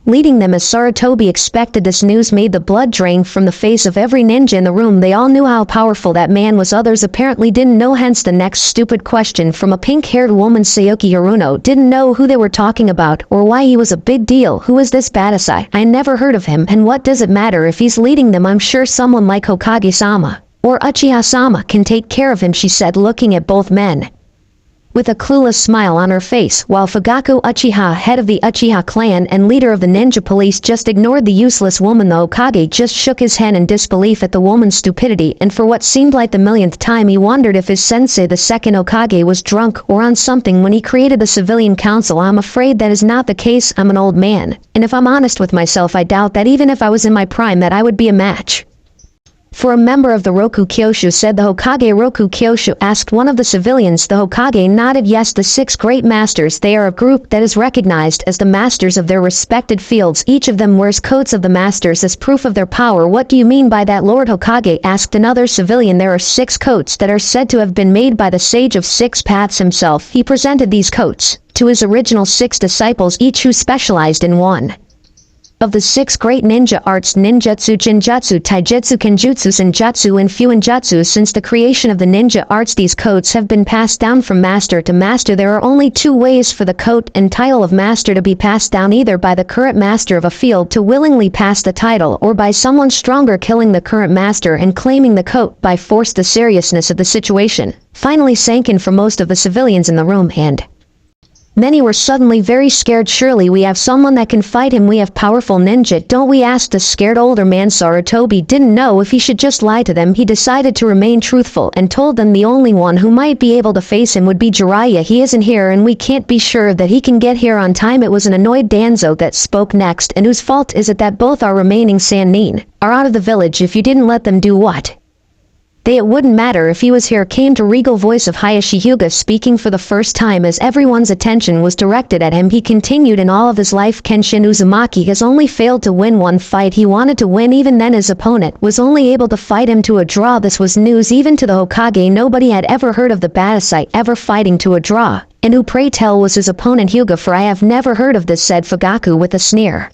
leading them. As Sarutobi expected, this news made the blood drain from the face of every ninja in the room. They all knew how powerful that man was. Others apparently didn't know, hence the next stupid question from a pink-haired woman. Sayuki Haruno didn't know who they were talking about or why he was a big deal. Who is this Badasai? I never heard of him, and what does it matter if he's leading them? I'm sure someone like Hokage-sama or Uchiha-sama can take care of him, she said, looking at both men with a clueless smile on her face, while Fugaku Uchiha, head of the Uchiha clan and leader of the ninja police, just ignored the useless woman. The Hokage just shook his head in disbelief at the woman's stupidity, and for what seemed like the millionth time he wondered if his sensei, the second Hokage, was drunk or on something when he created the civilian council. I'm afraid that is not the case. I'm an old man, and if I'm honest with myself, I doubt that even if I was in my prime that I would be a match for a member of the Roku Kyoshu, said the Hokage. Roku Kyoshu asked one of the civilians. The Hokage nodded yes. The 6 great masters, they are a group that is recognized as the masters of their respected fields. Each of them wears coats of the masters as proof of their power. What do you mean by that, Lord Hokage? Asked another civilian. There are 6 coats that are said to have been made by the Sage of 6 Paths himself. He presented these coats to his original 6 disciples, each who specialized in one of the 6 great ninja arts: ninjutsu, jinjutsu, taijutsu, kenjutsu, senjutsu, and fuinjutsu. Since the creation of the ninja arts, these coats have been passed down from master to master. There are only 2 ways for the coat and title of master to be passed down: either by the current master of a field to willingly pass the title, or by someone stronger killing the current master and claiming the coat by force. The seriousness of the situation finally sank in for most of the civilians in the room, and many were suddenly very scared. Surely we have someone that can fight him. We have powerful ninja, don't we? Asked the scared older man. Sarutobi didn't know if he should just lie to them. He decided to remain truthful and told them the only one who might be able to face him would be Jiraiya. He isn't here, and we can't be sure that he can get here on time. It was an annoyed Danzo that spoke next. And whose fault is it that both our remaining Sannin are out of the village? If you didn't let them do what it wouldn't matter if he was here, came the regal voice of Hayashi Hyuga, speaking for the first time as everyone's attention was directed at him. He continued, in all of his life, Kenshin Uzumaki has only failed to win one fight he wanted to win. Even then his opponent was only able to fight him to a draw. This was news even to the Hokage. Nobody had ever heard of the Badasai ever fighting to a draw. And who, pray tell, was his opponent? Hyuga, for I have never heard of this, said Fugaku with a sneer.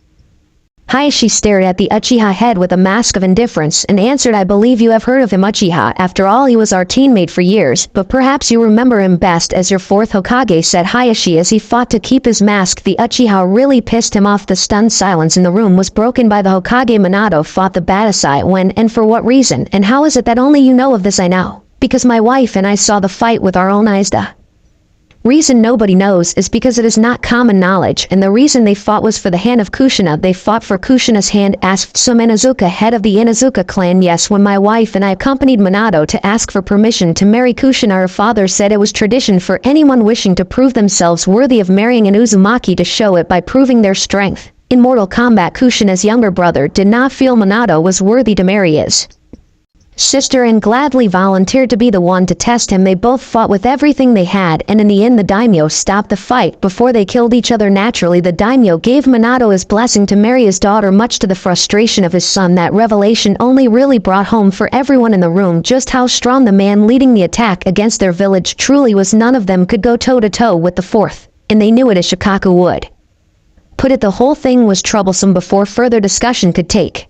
Hayashi stared at the Uchiha head with a mask of indifference and answered, I believe you have heard of him, Uchiha. After all, he was our teammate for years, but perhaps you remember him best as your 4th Hokage, said Hayashi as he fought to keep his mask. The Uchiha really pissed him off. The stunned silence in the room was broken by the Hokage. Minato fought the Badasai. When and for what reason? And how is it that only you know of this? I know, because my wife and I saw the fight with our own eyes. The reason nobody knows is because it is not common knowledge, and the reason they fought was for the hand of Kushina. They fought for Kushina's hand, asked some Inazuka, head of the Inazuka clan. Yes, when my wife and I accompanied Minato to ask for permission to marry Kushina, her father said it was tradition for anyone wishing to prove themselves worthy of marrying an Uzumaki to show it by proving their strength in mortal combat. Kushina's younger brother did not feel Minato was worthy to marry his sister and gladly volunteered to be the one to test him. They both fought with everything they had, and in the end the daimyo stopped the fight before they killed each other. Naturally, the daimyo gave Minato his blessing to marry his daughter, much to the frustration of his son. That revelation only really brought home for everyone in the room just how strong the man leading the attack against their village truly was. None of them could go toe-to-toe with the fourth, and they knew it as Shikaku would. Put it, the whole thing was troublesome. Before further discussion could take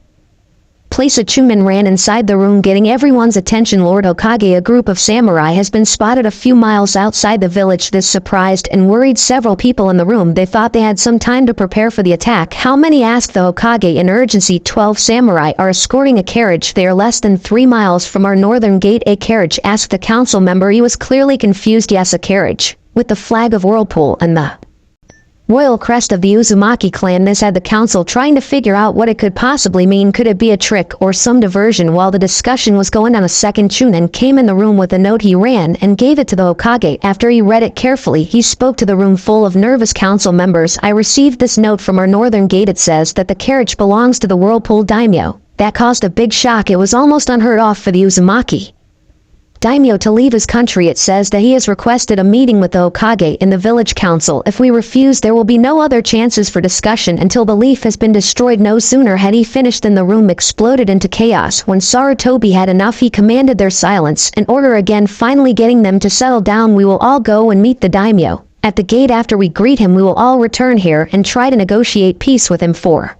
place, a Chunin ran inside the room, getting everyone's attention. Lord Hokage, a group of samurai has been spotted a few miles outside the village. This surprised and worried several people in the room. They thought they had some time to prepare for the attack. How many? Asked the Hokage in urgency. 12 samurai are escorting a carriage. They are less than 3 miles from our northern gate. A carriage? Asked the council member. He was clearly confused. Yes, a carriage, with the flag of Whirlpool and the royal crest of the Uzumaki clan. This had the council trying to figure out what it could possibly mean. Could it be a trick or some diversion? While the discussion was going on, a second Chunin came in the room with a note. He ran and gave it to the Hokage. After he read it carefully, he spoke to the room full of nervous council members. I received this note from our northern gate. It says that the carriage belongs to the Whirlpool daimyo. That caused a big shock. It was almost unheard of for the Uzumaki daimyo to leave his country. It says that he has requested a meeting with the Hokage in the village council. If we refuse, there will be no other chances for discussion until the leaf has been destroyed. No sooner had he finished than the room exploded into chaos. When Sarutobi had enough, he commanded their silence and order again, finally getting them to settle down. We will all go and meet the daimyo at the gate. After we greet him, we will all return here and try to negotiate peace with him for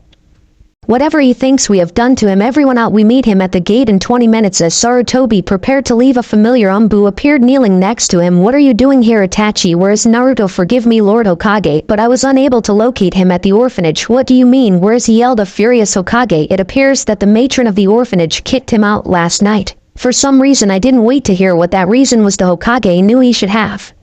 whatever he thinks we have done to him. Everyone out. We meet him at the gate in 20 minutes. As Sarutobi prepared to leave, a familiar Umbu appeared kneeling next to him. What are you doing here? Itachi, where is Naruto? Forgive me, Lord Hokage, but I was unable to locate him at the orphanage. What do you mean? Where is he? Yelled a furious Hokage. It appears that the matron of the orphanage kicked him out last night. For some reason I didn't wait to hear what that reason was. The Hokage knew he should have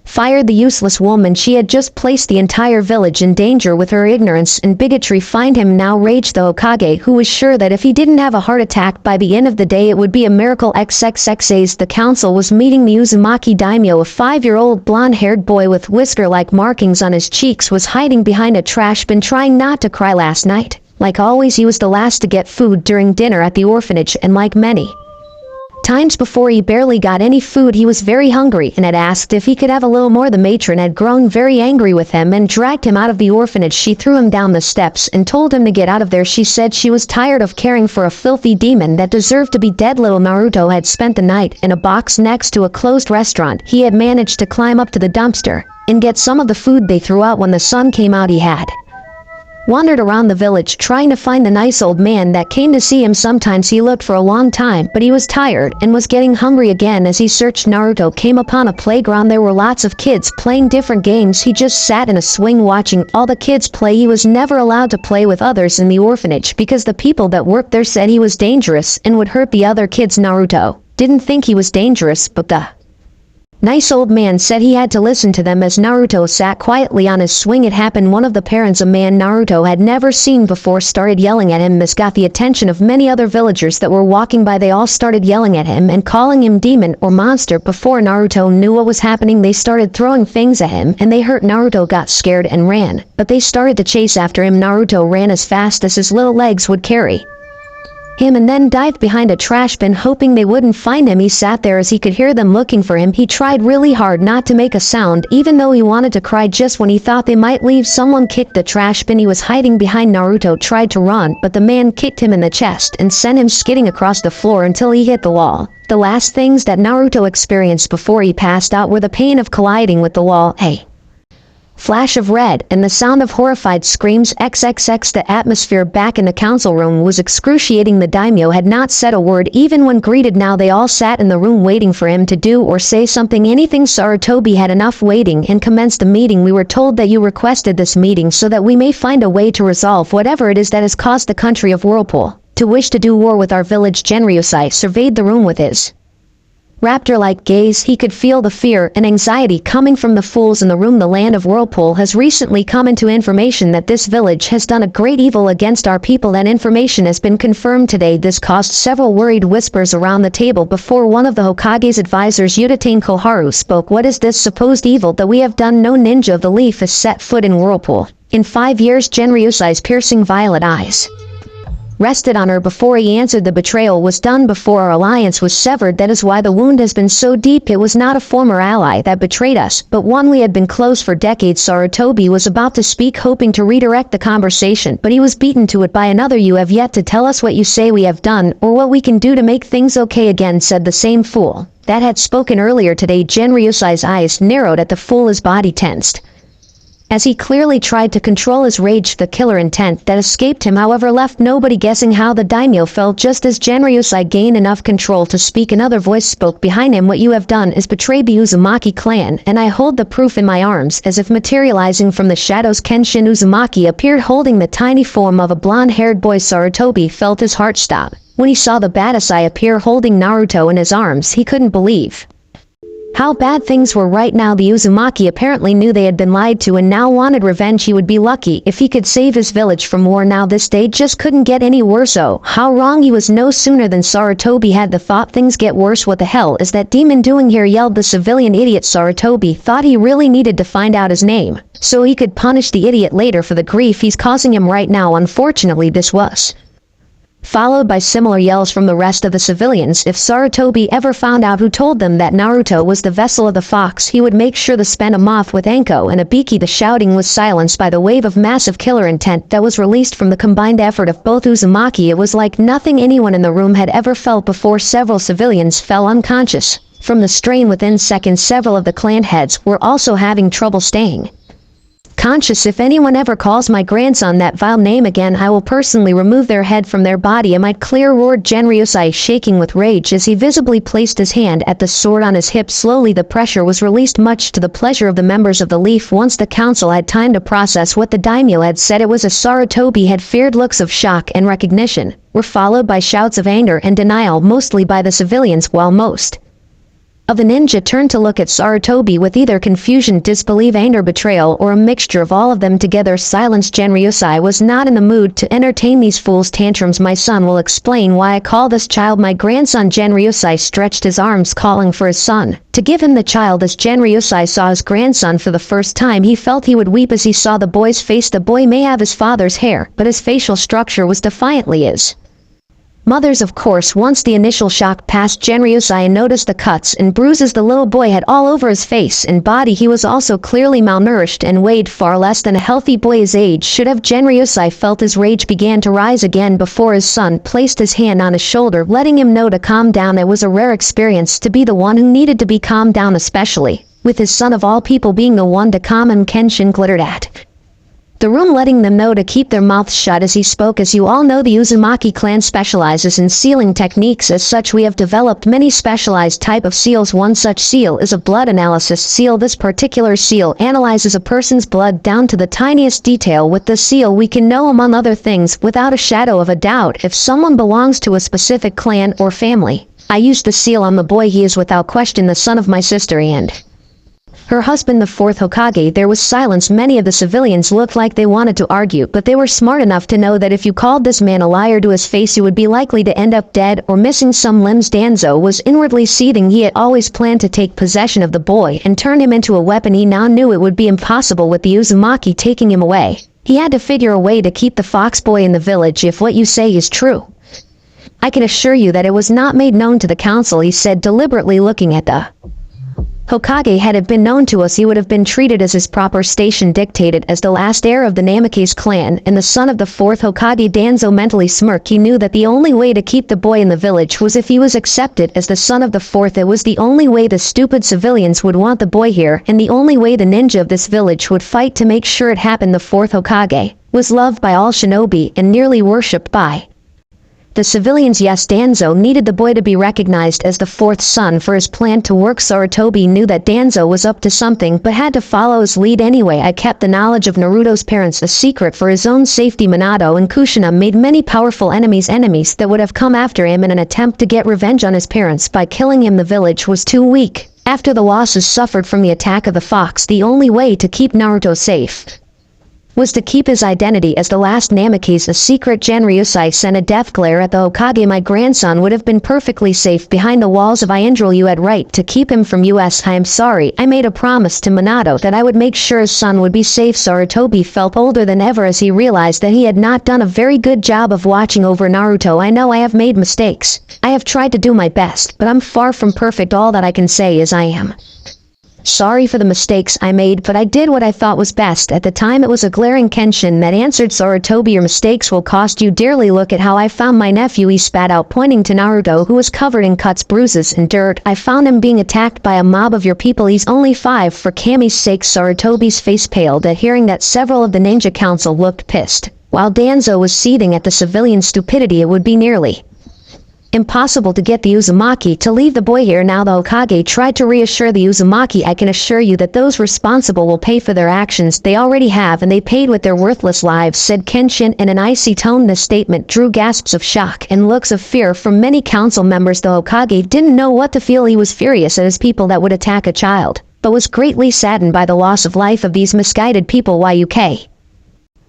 fired the useless woman. She had just placed the entire village in danger with her ignorance and bigotry. Find him now, raged the Hokage, who was sure that if he didn't have a heart attack by the end of the day it would be a miracle. XXXAs. The council was meeting. The Uzumaki daimyo, a 5-year-old blonde-haired boy with whisker-like markings on his cheeks, was hiding behind a trash bin trying not to cry. Last night, like always, he was the last to get food during dinner at the orphanage, and like many times before, he barely got any food. He was very hungry and had asked if he could have a little more. The matron had grown very angry with him and dragged him out of the orphanage. She threw him down the steps and told him to get out of there. She said she was tired of caring for a filthy demon that deserved to be dead. Little Naruto had spent the night in a box next to a closed restaurant. He had managed to climb up to the dumpster and get some of the food they threw out. When the sun came out, he had wandered around the village trying to find the nice old man that came to see him. Sometimes he looked for a long time, but he was tired and was getting hungry again. As he searched, Naruto came upon a playground. There were lots of kids playing different games. He just sat in a swing watching all the kids play. He was never allowed to play with others in the orphanage because the people that worked there said he was dangerous and would hurt the other kids. Naruto didn't think he was dangerous, but the nice old man said he had to listen to them. As Naruto sat quietly on his swing, it happened. One of the parents, a man Naruto had never seen before, started yelling at him. This got the attention of many other villagers that were walking by. They all started yelling at him and calling him demon or monster. Before Naruto knew what was happening, they started throwing things at him and they hurt. Naruto got scared and ran, but they started to chase after him. Naruto ran as fast as his little legs would carry him and then dived behind a trash bin, hoping they wouldn't find him. He sat there as he could hear them looking for him. He tried really hard not to make a sound, even though he wanted to cry. Just when he thought they might leave, someone kicked the trash bin he was hiding behind. Naruto tried to run, but the man kicked him in the chest and sent him skidding across the floor until he hit the wall. The last things that Naruto experienced before he passed out were the pain of colliding with the wall. Hey! Flash of red and the sound of horrified screams. XXX. The atmosphere back in the council room was excruciating. The daimyo had not said a word even when greeted. Now they all sat in the room waiting for him to do or say something, anything. Sarutobi had enough waiting and commenced the meeting. We were told that you requested this meeting so that we may find a way to resolve whatever it is that has caused the country of Whirlpool to wish to do war with our village. Genryusai surveyed the room with his raptor-like gaze. He could feel the fear and anxiety coming from the fools in the room. The land of Whirlpool has recently come into information that this village has done a great evil against our people. That information has been confirmed today. This caused several worried whispers around the table before one of the Hokage's advisors, Utatane Koharu, spoke. What is this supposed evil that we have done? No ninja of the leaf has set foot in Whirlpool in 5 years. Genryusai's piercing violet eyes rested on her before he answered. The betrayal was done before our alliance was severed. That is why the wound has been so deep. It was not a former ally that betrayed us, but one we had been close for decades. Sarutobi was about to speak, hoping to redirect the conversation, but he was beaten to it by another. You have yet to tell us what you say we have done, or what we can do to make things okay again, said the same fool that had spoken earlier today. Genryusai's eyes narrowed at the fool, his body tensed, as he clearly tried to control his rage. The killer intent that escaped him, however, left nobody guessing how the daimyo felt. Just as Genryusai gained enough control to speak, another voice spoke behind him. What you have done is betrayed the Uzumaki clan, and I hold the proof in my arms. As if materializing from the shadows, Kenshin Uzumaki appeared, holding the tiny form of a blonde-haired boy. Sarutobi felt his heart stop when he saw the Badasai appear, holding Naruto in his arms. He couldn't believe how bad things were right now. The Uzumaki apparently knew they had been lied to and now wanted revenge. He would be lucky if he could save his village from war now. This day just couldn't get any worse. Oh, how wrong he was. No sooner than Sarutobi had the thought, things get worse. What the hell is that demon doing here, yelled the civilian idiot. Sarutobi thought he really needed to find out his name so he could punish the idiot later for the grief he's causing him right now. Unfortunately, this was followed by similar yells from the rest of the civilians. If Sarutobi ever found out who told them that Naruto was the vessel of the fox, he would make sure to spend a month with Anko and Abiki. The shouting was silenced by the wave of massive killer intent that was released from the combined effort of both Uzumaki. It was like nothing anyone in the room had ever felt before. Several civilians fell unconscious from the strain within seconds. Several of the clan heads were also having trouble staying conscious. If anyone ever calls my grandson that vile name again, I will personally remove their head from their body. Am I clear, roared Genryusai, shaking with rage as he visibly placed his hand at the sword on his hip. Slowly the pressure was released, much to the pleasure of the members of the Leaf. Once the council had time to process what the daimyo had said, it was as Sarutobi had feared. Looks of shock and recognition were followed by shouts of anger and denial, mostly by the civilians, while most of the ninja turned to look at Sarutobi with either confusion, disbelief, anger, betrayal, or a mixture of all of them together. Silence. Genryusai was not in the mood to entertain these fools' tantrums. My son will explain why I call this child my grandson. Genryusai stretched his arms, calling for his son to give him the child. As Genryusai saw his grandson for the first time, he felt he would weep as he saw the boy's face. The boy may have his father's hair, but his facial structure was defiantly his mother's, of course. Once the initial shock passed, Genryusai noticed the cuts and bruises the little boy had all over his face and body. He was also clearly malnourished and weighed far less than a healthy boy his age should have. Genryusai felt his rage began to rise again before his son placed his hand on his shoulder, letting him know to calm down. It was a rare experience to be the one who needed to be calmed down, especially with his son of all people being the one to calm him. Kenshin glittered at the room, letting them know to keep their mouths shut as he spoke. As you all know, the Uzumaki clan specializes in sealing techniques. As such, we have developed many specialized type of seals. One such seal is a blood analysis seal. This particular seal analyzes a person's blood down to the tiniest detail. With this seal, we can know, among other things, without a shadow of a doubt, if someone belongs to a specific clan or family. I used the seal on the boy. He is without question the son of my sister and her husband, the fourth Hokage. There was silence. Many of the civilians looked like they wanted to argue, but they were smart enough to know that if you called this man a liar to his face, you would be likely to end up dead or missing some limbs. Danzo was inwardly seething. He had always planned to take possession of the boy and turn him into a weapon. He now knew it would be impossible with the Uzumaki taking him away. He had to figure a way to keep the fox boy in the village. If what you say is true, I can assure you that it was not made known to the council, he said, deliberately looking at the Hokage. Had it been known to us, he would have been treated as his proper station dictated. As the last heir of the Namikaze clan and the son of the fourth Hokage, Danzo mentally smirked. He knew that the only way to keep the boy in the village was if he was accepted as the son of the fourth. It was the only way the stupid civilians would want the boy here, and the only way the ninja of this village would fight to make sure it happened. The fourth Hokage was loved by all shinobi and nearly worshipped by the civilians. Yes, Danzo needed the boy to be recognized as the fourth son for his plan to work. Sarutobi knew that Danzo was up to something but had to follow his lead anyway. I kept the knowledge of Naruto's parents a secret for his own safety. Minato and Kushina made many powerful enemies that would have come after him in an attempt to get revenge on his parents by killing him. The village was too weak after the losses suffered from the attack of the fox. The only way to keep Naruto safe was to keep his identity as the last Namikaze a secret. Genryusai sent a death glare at the Hokage. My grandson would have been perfectly safe behind the walls of Indral. You had right to keep him from us. I am sorry. I made a promise to Minato that I would make sure his son would be safe. Sarutobi felt older than ever as he realized that he had not done a very good job of watching over Naruto. I know I have made mistakes. I have tried to do my best, but I'm far from perfect. All that I can say is I am sorry for the mistakes I made, but I did what I thought was best at the time. It was a glaring Kenshin that answered. Sarutobi, your mistakes will cost you dearly. Look at how I found my nephew, he spat out, pointing to Naruto, who was covered in cuts, bruises, and dirt. I found him being attacked by a mob of your people. He's only 5. For Kami's sake. Sarutobi's face paled at hearing that. Several of the ninja council looked pissed, while Danzo was seething at the civilian stupidity. It would be nearly impossible to get the Uzumaki to leave the boy here now. The Hokage tried to reassure the Uzumaki. I can assure you that those responsible will pay for their actions. They already have, and they paid with their worthless lives, said Kenshin in an icy tone. This statement drew gasps of shock and looks of fear from many council members. The Hokage didn't know what to feel. He was furious at his people that would attack a child, but was greatly saddened by the loss of life of these misguided people. YUK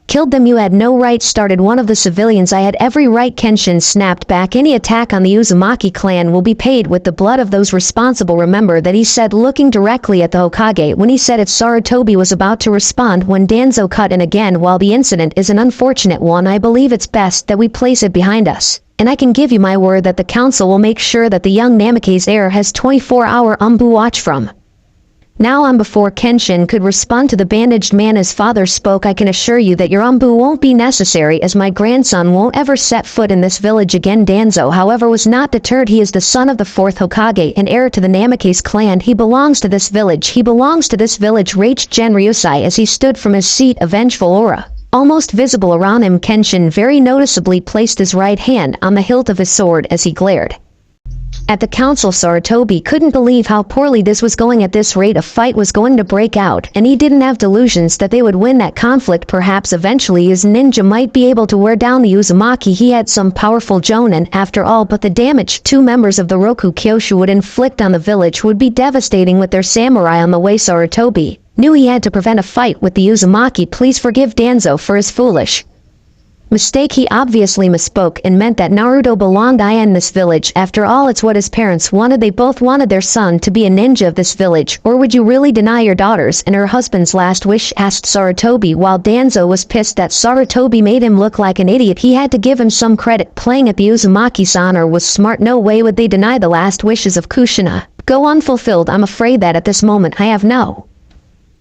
killed them. You had no right. Started one of the civilians. I had every right. Kenshin snapped back. Any attack on the Uzumaki clan will be paid with the blood of those responsible. Remember that, he said, looking directly at the Hokage. When he said it, Sarutobi was about to respond when Danzo cut in again. While the incident is an unfortunate one, I believe it's best that we place it behind us, and I can give you my word that the council will make sure that the young Namikaze heir has 24-hour watch from now on. Before Kenshin could respond to the bandaged man, his father spoke. I can assure you that your won't be necessary, as my grandson won't ever set foot in this village again. Danzo, however, was not deterred. He is the son of the 4th Hokage and heir to the Namikaze clan. He belongs to this village. He belongs to this village, raged Genryusai as he stood from his seat, a vengeful aura almost visible around him. Kenshin very noticeably placed his right hand on the hilt of his sword as he glared at the council. Sarutobi couldn't believe how poorly this was going. At this rate, a fight was going to break out, and he didn't have delusions that they would win that conflict. Perhaps eventually his ninja might be able to wear down the Uzumaki. He had some powerful jonin after all, but the damage 2 members of the Roku Kyoshu would inflict on the village would be devastating. With their samurai on the way, Sarutobi knew he had to prevent a fight with the Uzumaki. Please forgive Danzo for his foolish mistake. He obviously misspoke and meant that Naruto belonged in this village. After all, it's what his parents wanted. They both wanted their son to be a ninja of this village. Or would you really deny your daughter's and her husband's last wish, asked Sarutobi, while Danzo was pissed that Sarutobi made him look like an idiot. He had to give him some credit. Playing at the Uzumaki's honor was smart. No way would they deny the last wishes of Kushina go unfulfilled. I'm afraid that at this moment I have no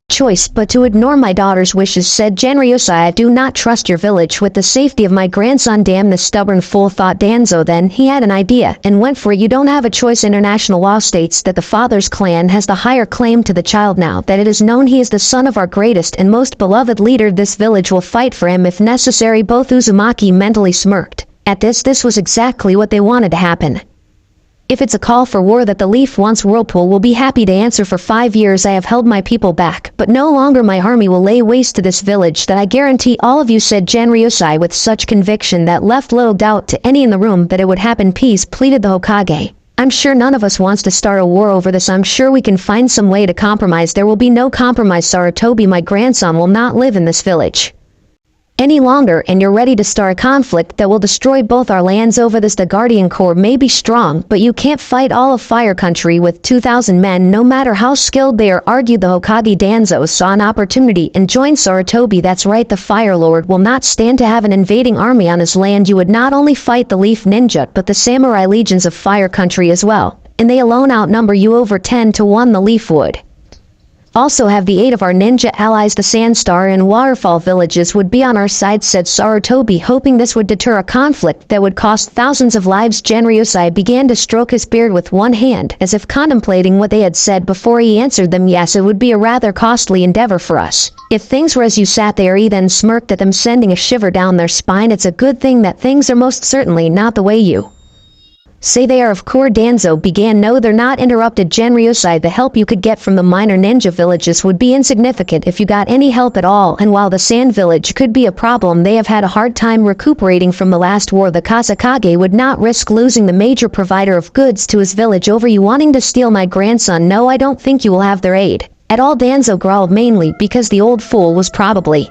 choice but to ignore my daughter's wishes, said Genryusai. I do not trust your village with the safety of my grandson. Damn the stubborn fool, thought Danzo. Then he had an idea and went for it. You don't have a choice. International law states that the father's clan has the higher claim to the child. Now that it is known he is the son of our greatest and most beloved leader, this village will fight for him if necessary. Both Uzumaki mentally smirked at this. This was exactly what they wanted to happen. If it's a call for war that the Leaf wants, Whirlpool will be happy to answer. For 5 years I have held my people back, but no longer. My army will lay waste to this village, that I guarantee all of you, said Genryusai with such conviction that left little doubt to any in the room that it would happen. Peace, pleaded the Hokage. I'm sure none of us wants to start a war over this. I'm sure we can find some way to compromise. There will be no compromise, Sarutobi. My grandson will not live in this village any longer, and you're ready to start a conflict that will destroy both our lands over this. The Guardian Corps may be strong, but you can't fight all of Fire Country with 2,000 men, no matter how skilled they are, argued the Hokage. Danzo saw an opportunity and joined Sarutobi. That's right, the Fire Lord will not stand to have an invading army on his land. You would not only fight the Leaf Ninja, but the samurai legions of Fire Country as well, and they alone outnumber you over 10 to 1. The Leaf would also have the aid of our ninja allies. The Sandstar and Waterfall villages would be on our side, said Sarutobi, hoping this would deter a conflict that would cost thousands of lives. Genryusai began to stroke his beard with one hand, as if contemplating what they had said before he answered them. Yes, it would be a rather costly endeavor for us if things were as you sat there. He then smirked at them, sending a shiver down their spine. It's a good thing that things are most certainly not the way you say they are. Of course, Danzo began. No, they're not, interrupted Genryusai. The help you could get from the minor ninja villages would be insignificant if you got any help at all, and while the Sand Village could be a problem, they have had a hard time recuperating from the last war. The Kazekage would not risk losing the major provider of goods to his village over you wanting to steal my grandson. No, I don't think you will have their aid at all, Danzo growled, mainly because the old fool was probably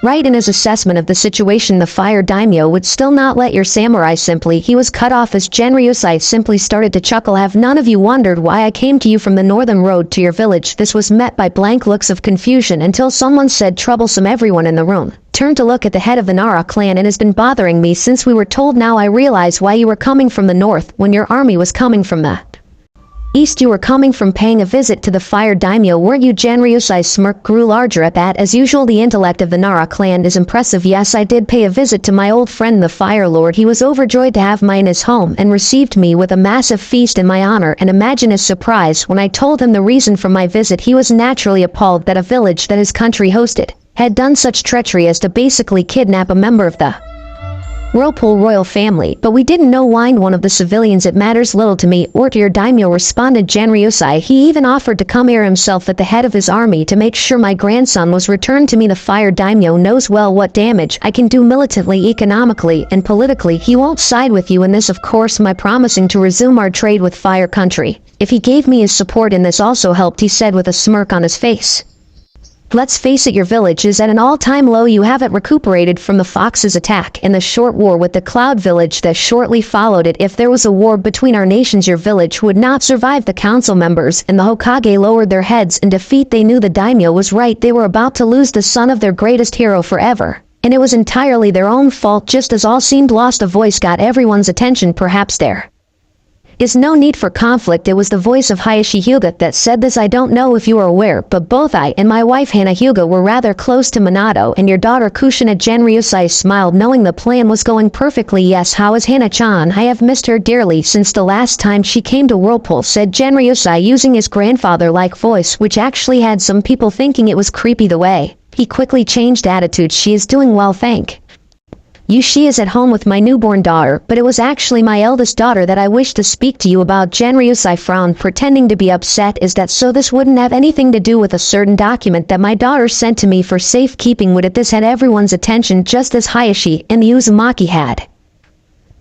Right in his assessment of the situation, the fire daimyo would still not let your samurai simply. He was cut off as Genryusai simply started to chuckle. Have none of you wondered why I came to you from the northern road to your village? This was met by blank looks of confusion until someone said, troublesome. Everyone in the room turned to look at the head of the Nara clan. It has been bothering me since we were told. Now I realize why you were coming from the north when your army was coming from the east. You were coming from paying a visit to the fire daimyo, weren't you? Genryusai's smirk grew larger at that. As usual, the intellect of the Nara clan is impressive. Yes, I did pay a visit to my old friend the Fire Lord. He was overjoyed to have me in his home and received me with a massive feast in my honor. And imagine his surprise when I told him the reason for my visit. He was naturally appalled that a village that his country hosted had done such treachery as to basically kidnap a member of the Whirlpool royal family. But we didn't know why one of the civilians. It matters little to me or to your daimyo, responded Genryusai. He even offered to come here himself at the head of his army to make sure my grandson was returned to me. The fire daimyo knows well what damage I can do militantly, economically, and politically. He won't side with you in this, of course. My promising to resume our trade with Fire Country, if he gave me his support in this, also helped, he said with a smirk on his face. Let's face it, your village is at an all-time low. You haven't recuperated from the Fox's attack and the short war with the Cloud Village that shortly followed it. If there was a war between our nations, your village would not survive. The council members and the Hokage lowered their heads in defeat. They knew the daimyo was right. They were about to lose the son of their greatest hero forever, and it was entirely their own fault. Just as all seemed lost, a voice got everyone's attention. Perhaps there is no need for conflict. It was the voice of Hayashi Hyuga that said this. I don't know if you are aware, but both I and my wife Hana Hyuga were rather close to Minato and your daughter Kushina. Genryusai smiled, knowing the plan was going perfectly. Yes, how is Hana-chan? I have missed her dearly since the last time she came to Whirlpool, said Genryusai using his grandfather-like voice, which actually had some people thinking it was creepy the way he quickly changed attitude. She is doing well, thank you. She is at home with my newborn daughter, but it was actually my eldest daughter that I wished to speak to you about. Genryusai frowned, pretending to be upset. Is that so? This wouldn't have anything to do with a certain document that my daughter sent to me for safekeeping, would it? This had everyone's attention, just as Hayashi and the Uzumaki had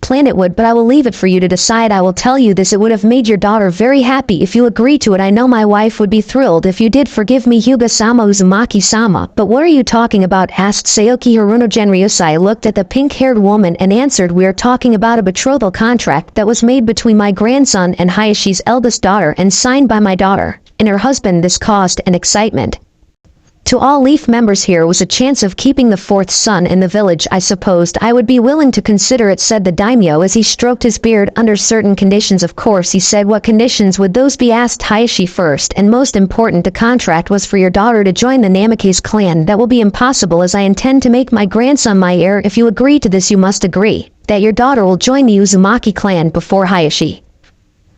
planned it would, but I will leave it for you to decide. I will tell you this, it would have made your daughter very happy if you agree to it. I know my wife would be thrilled if you did. Forgive me, Hyuga-sama, Uzumaki-sama, but what are you talking about? Asked Saoki Haruno. Genryusai looked at the pink-haired woman and answered, we are talking about a betrothal contract that was made between my grandson and Hayashi's eldest daughter and signed by my daughter and her husband. This caused an excitement to all Leaf members. Here was a chance of keeping the fourth son in the village. I supposed I would be willing to consider it, said the daimyo as he stroked his beard. Under certain conditions, of course, he said. What conditions would those be? Asked Hayashi. First and most important, the contract was for your daughter to join the Namikaze clan. That will be impossible, as I intend to make my grandson my heir. If you agree to this, you must agree that your daughter will join the Uzumaki clan before Hayashi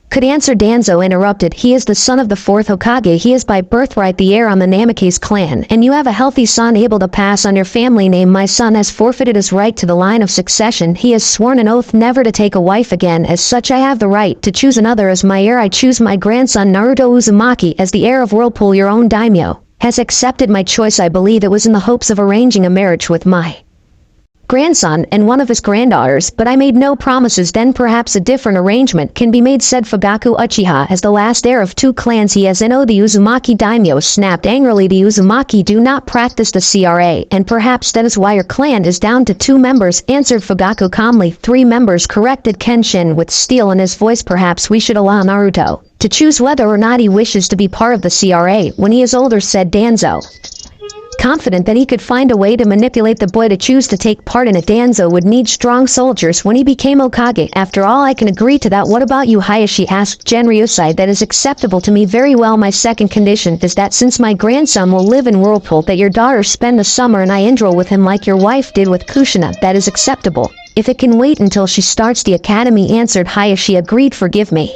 could answer. Danzo interrupted. He is the son of the fourth Hokage. He is by birthright the heir on the Namikaze clan, and you have a healthy son able to pass on your family name. My son has forfeited his right to the line of succession. He has sworn an oath never to take a wife again. As such, I have the right to choose another as my heir. I choose my grandson Naruto Uzumaki as the heir of Whirlpool. Your own daimyo has accepted my choice. I believe it was in the hopes of arranging a marriage with my grandson and one of his granddaughters, but I made no promises then. Perhaps a different arrangement can be made, said Fugaku Uchiha. As the last heir of two clans, he has no. The Uzumaki daimyo snapped angrily. The Uzumaki do not practice the CRA, and perhaps that is why your clan is down to 2 members, answered Fugaku calmly. 3 members, corrected Kenshin with steel in his voice. Perhaps we should allow Naruto to choose whether or not he wishes to be part of the CRA when he is older, said Danzo, confident that he could find a way to manipulate the boy to choose to take part in it. Danzo would need strong soldiers when he became Hokage. After all, I can agree to that. What about you? Hayashi asked Genryusai. That is acceptable to me. Very well. My second condition is that since my grandson will live in Whirlpool, that your daughter spend the summer in Indro with him like your wife did with Kushina. That is acceptable if it can wait until she starts the academy, answered Hayashi. Agreed. Forgive me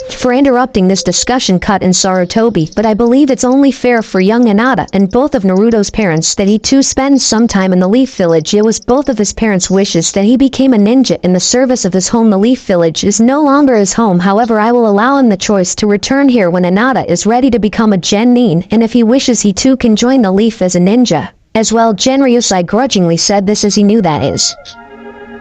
for interrupting this discussion, cut in Sarutobi, but I believe it's only fair for young Hinata and both of Naruto's parents that he too spends some time in the Leaf Village. It was both of his parents' wishes that he became a ninja in the service of his home. The Leaf Village is no longer his home, however I will allow him the choice to return here when Hinata is ready to become a genin, and if he wishes he too can join the Leaf as a ninja as well. Genryusai grudgingly said this as he knew that his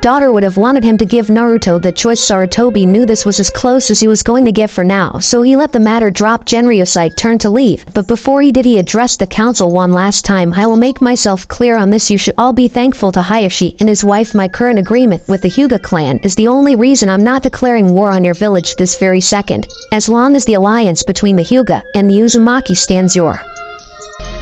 daughter would have wanted him to give Naruto the choice. Sarutobi knew this was as close as he was going to get for now, so he let the matter drop. Genryosei turned to leave, but before he did he addressed the council one last time. I will make myself clear on this. You should all be thankful to Hayashi and his wife. My current agreement with the Hyuga clan is the only reason I'm not declaring war on your village this very second. As long as the alliance between the Hyuga and the Uzumaki stands, your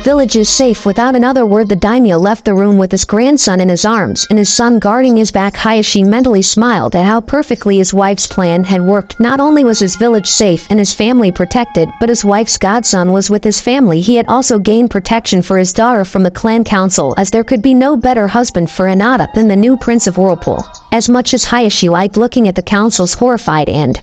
village is safe. Without another word, the daimyo left the room with his grandson in his arms and his son guarding his back. Hayashi mentally smiled at how perfectly his wife's plan had worked. Not only was his village safe and his family protected, but his wife's godson was with his family. He had also gained protection for his daughter from the clan council, as there could be no better husband for Hinata than the new prince of Whirlpool. As much as Hayashi liked looking at the council's horrified and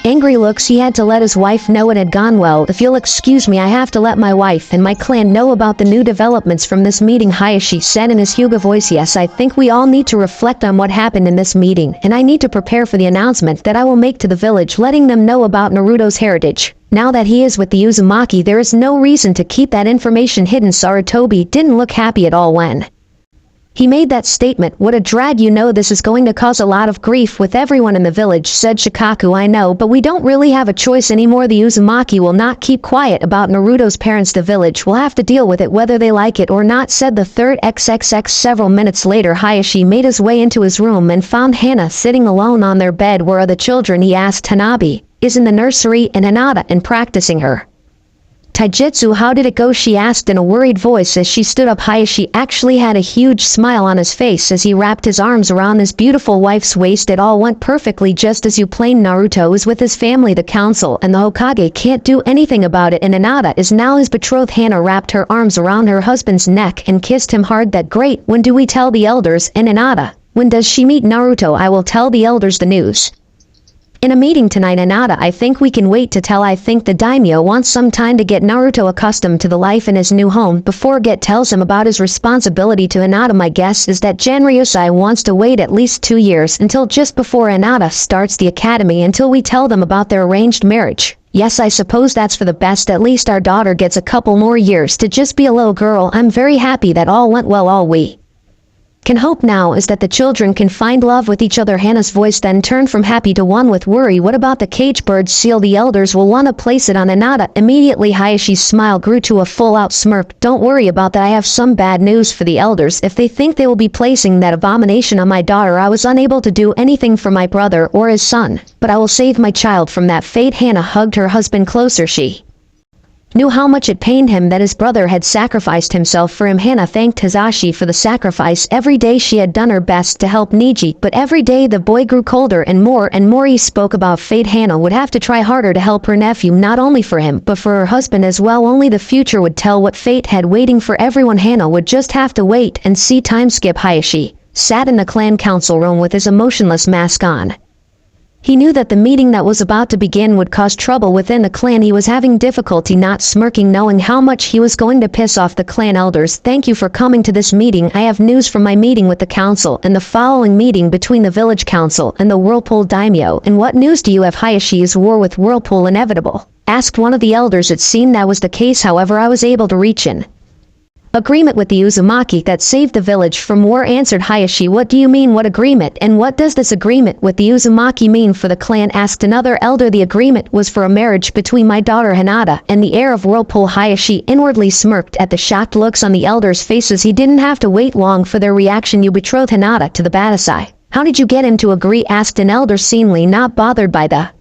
angry looks, he had to let his wife know it had gone well. If you'll excuse me, I have to let my wife and my clan know about the new developments from this meeting, Hayashi said in his Hyuga voice. Yes, I think we all need to reflect on what happened in this meeting, and I need to prepare for the announcement that I will make to the village, letting them know about Naruto's heritage. Now that he is with the Uzumaki, there is no reason to keep that information hidden. Sarutobi didn't look happy at all when he made that statement. What a drag. You know this is going to cause a lot of grief with everyone in the village, said Shikaku. I know, but we don't really have a choice anymore. The Uzumaki will not keep quiet about Naruto's parents. The village will have to deal with it whether they like it or not, said the third XXX. Several minutes later, Hayashi made his way into his room and found Hana sitting alone on their bed. Where are the children? He asked. Hanabi is in the nursery and Hinata and practicing her taijutsu. How did it go? She asked in a worried voice as she stood up. Hayashi actually had a huge smile on his face as he wrapped his arms around his beautiful wife's waist. It all went perfectly just as you planned. Naruto is with his family, the council, and the Hokage can't do anything about it, and Hinata is now his betrothed. Hana wrapped her arms around her husband's neck and kissed him hard. That great. When do we tell the elders? And Hinata, when does she meet Naruto? I will tell the elders the news in a meeting tonight. Hinata, I think we can wait to tell. I think the daimyo wants some time to get Naruto accustomed to the life in his new home before Get tells him about his responsibility to Hinata. My guess is that Genryosei wants to wait at least 2 years until just before Hinata starts the academy until we tell them about their arranged marriage. Yes, I suppose that's for the best. At least our daughter gets a couple more years to just be a little girl. I'm very happy that all went well. All we can hope now is that the children can find love with each other. Hana's voice then turned from happy to one with worry. What about the cage bird seal? The elders will want to place it on Hinata immediately. Hayashi's smile grew to a full-out smirk. Don't worry about that. I have some bad news for the elders. If they think they will be placing that abomination on my daughter, I was unable to do anything for my brother or his son, but I will save my child from that fate. Hana hugged her husband closer. She knew how much it pained him that his brother had sacrificed himself for him. Hana thanked Hisashi for the sacrifice. Every day she had done her best to help Niji, but every day the boy grew colder and more he spoke about fate. Hana would have to try harder to help her nephew, not only for him, but for her husband as well. Only the future would tell what fate had waiting for everyone. Hana would just have to wait and see. Time skip. Hayashi sat in the clan council room with his emotionless mask on. He knew that the meeting that was about to begin would cause trouble within the clan. He was having difficulty not smirking, knowing how much he was going to piss off the clan elders. Thank you for coming to this meeting. I have news from my meeting with the council and the following meeting between the village council and the Whirlpool daimyo. And what news do you have? Hayashi's war with Whirlpool inevitable? Asked one of the elders. It seemed that was the case, however I was able to reach an agreement with the Uzumaki that saved the village from war, answered Hayashi. What do you mean? What agreement? And what does this agreement with the Uzumaki mean for the clan? Asked another elder. The agreement was for a marriage between my daughter Hinata and the heir of Whirlpool. Hayashi inwardly smirked at the shocked looks on the elders' faces. He didn't have to wait long for their reaction. You betrothed Hinata to the Badasai. How did you get him to agree? Asked an elder, seemingly not bothered by the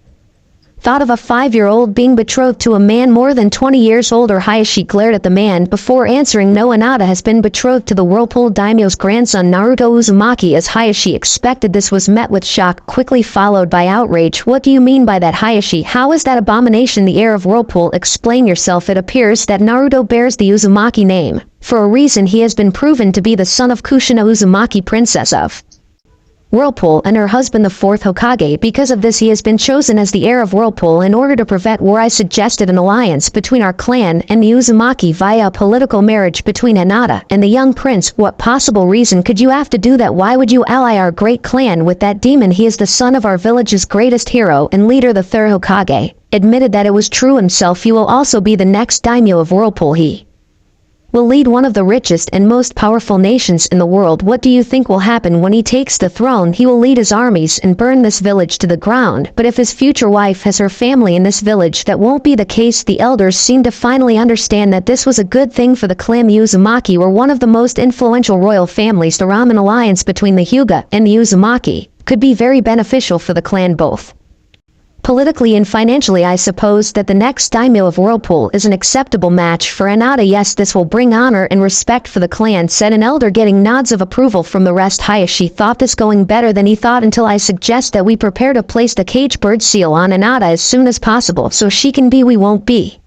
thought of a 5-year-old being betrothed to a man more than 20 years older. Hayashi glared at the man before answering. No, Hinata has been betrothed to the Whirlpool daimyo's grandson Naruto Uzumaki. As Hayashi expected, this was met with shock, quickly followed by outrage. What do you mean by that, Hayashi? How is that abomination the heir of Whirlpool? Explain yourself. It appears that Naruto bears the Uzumaki name. For a reason, he has been proven to be the son of Kushina Uzumaki, princess of Whirlpool, and her husband the 4th Hokage. Because of this, he has been chosen as the heir of Whirlpool. In order to prevent war, I suggested an alliance between our clan and the Uzumaki via a political marriage between Hinata and the young prince. What possible reason could you have to do that? Why would you ally our great clan with that demon? He is the son of our village's greatest hero and leader, the 3rd Hokage admitted that it was true himself. He will also be the next daimyo of Whirlpool. He will lead one of the richest and most powerful nations in the world. What do you think will happen when he takes the throne? He will lead his armies and burn this village to the ground. But if his future wife has her family in this village, that won't be the case. The elders seem to finally understand that this was a good thing for the clan. Uzumaki were one of the most influential royal families. The Ramen alliance between the Hyuga and the Uzumaki could be very beneficial for the clan, both politically and financially. I suppose that the next daimyo of Whirlpool is an acceptable match for Hinata. Yes, this will bring honor and respect for the clan, said an elder, getting nods of approval from the rest. Hayashi thought this going better than he thought until I suggest that we prepare to place the cage bird seal on Hinata as soon as possible so she can be. We won't be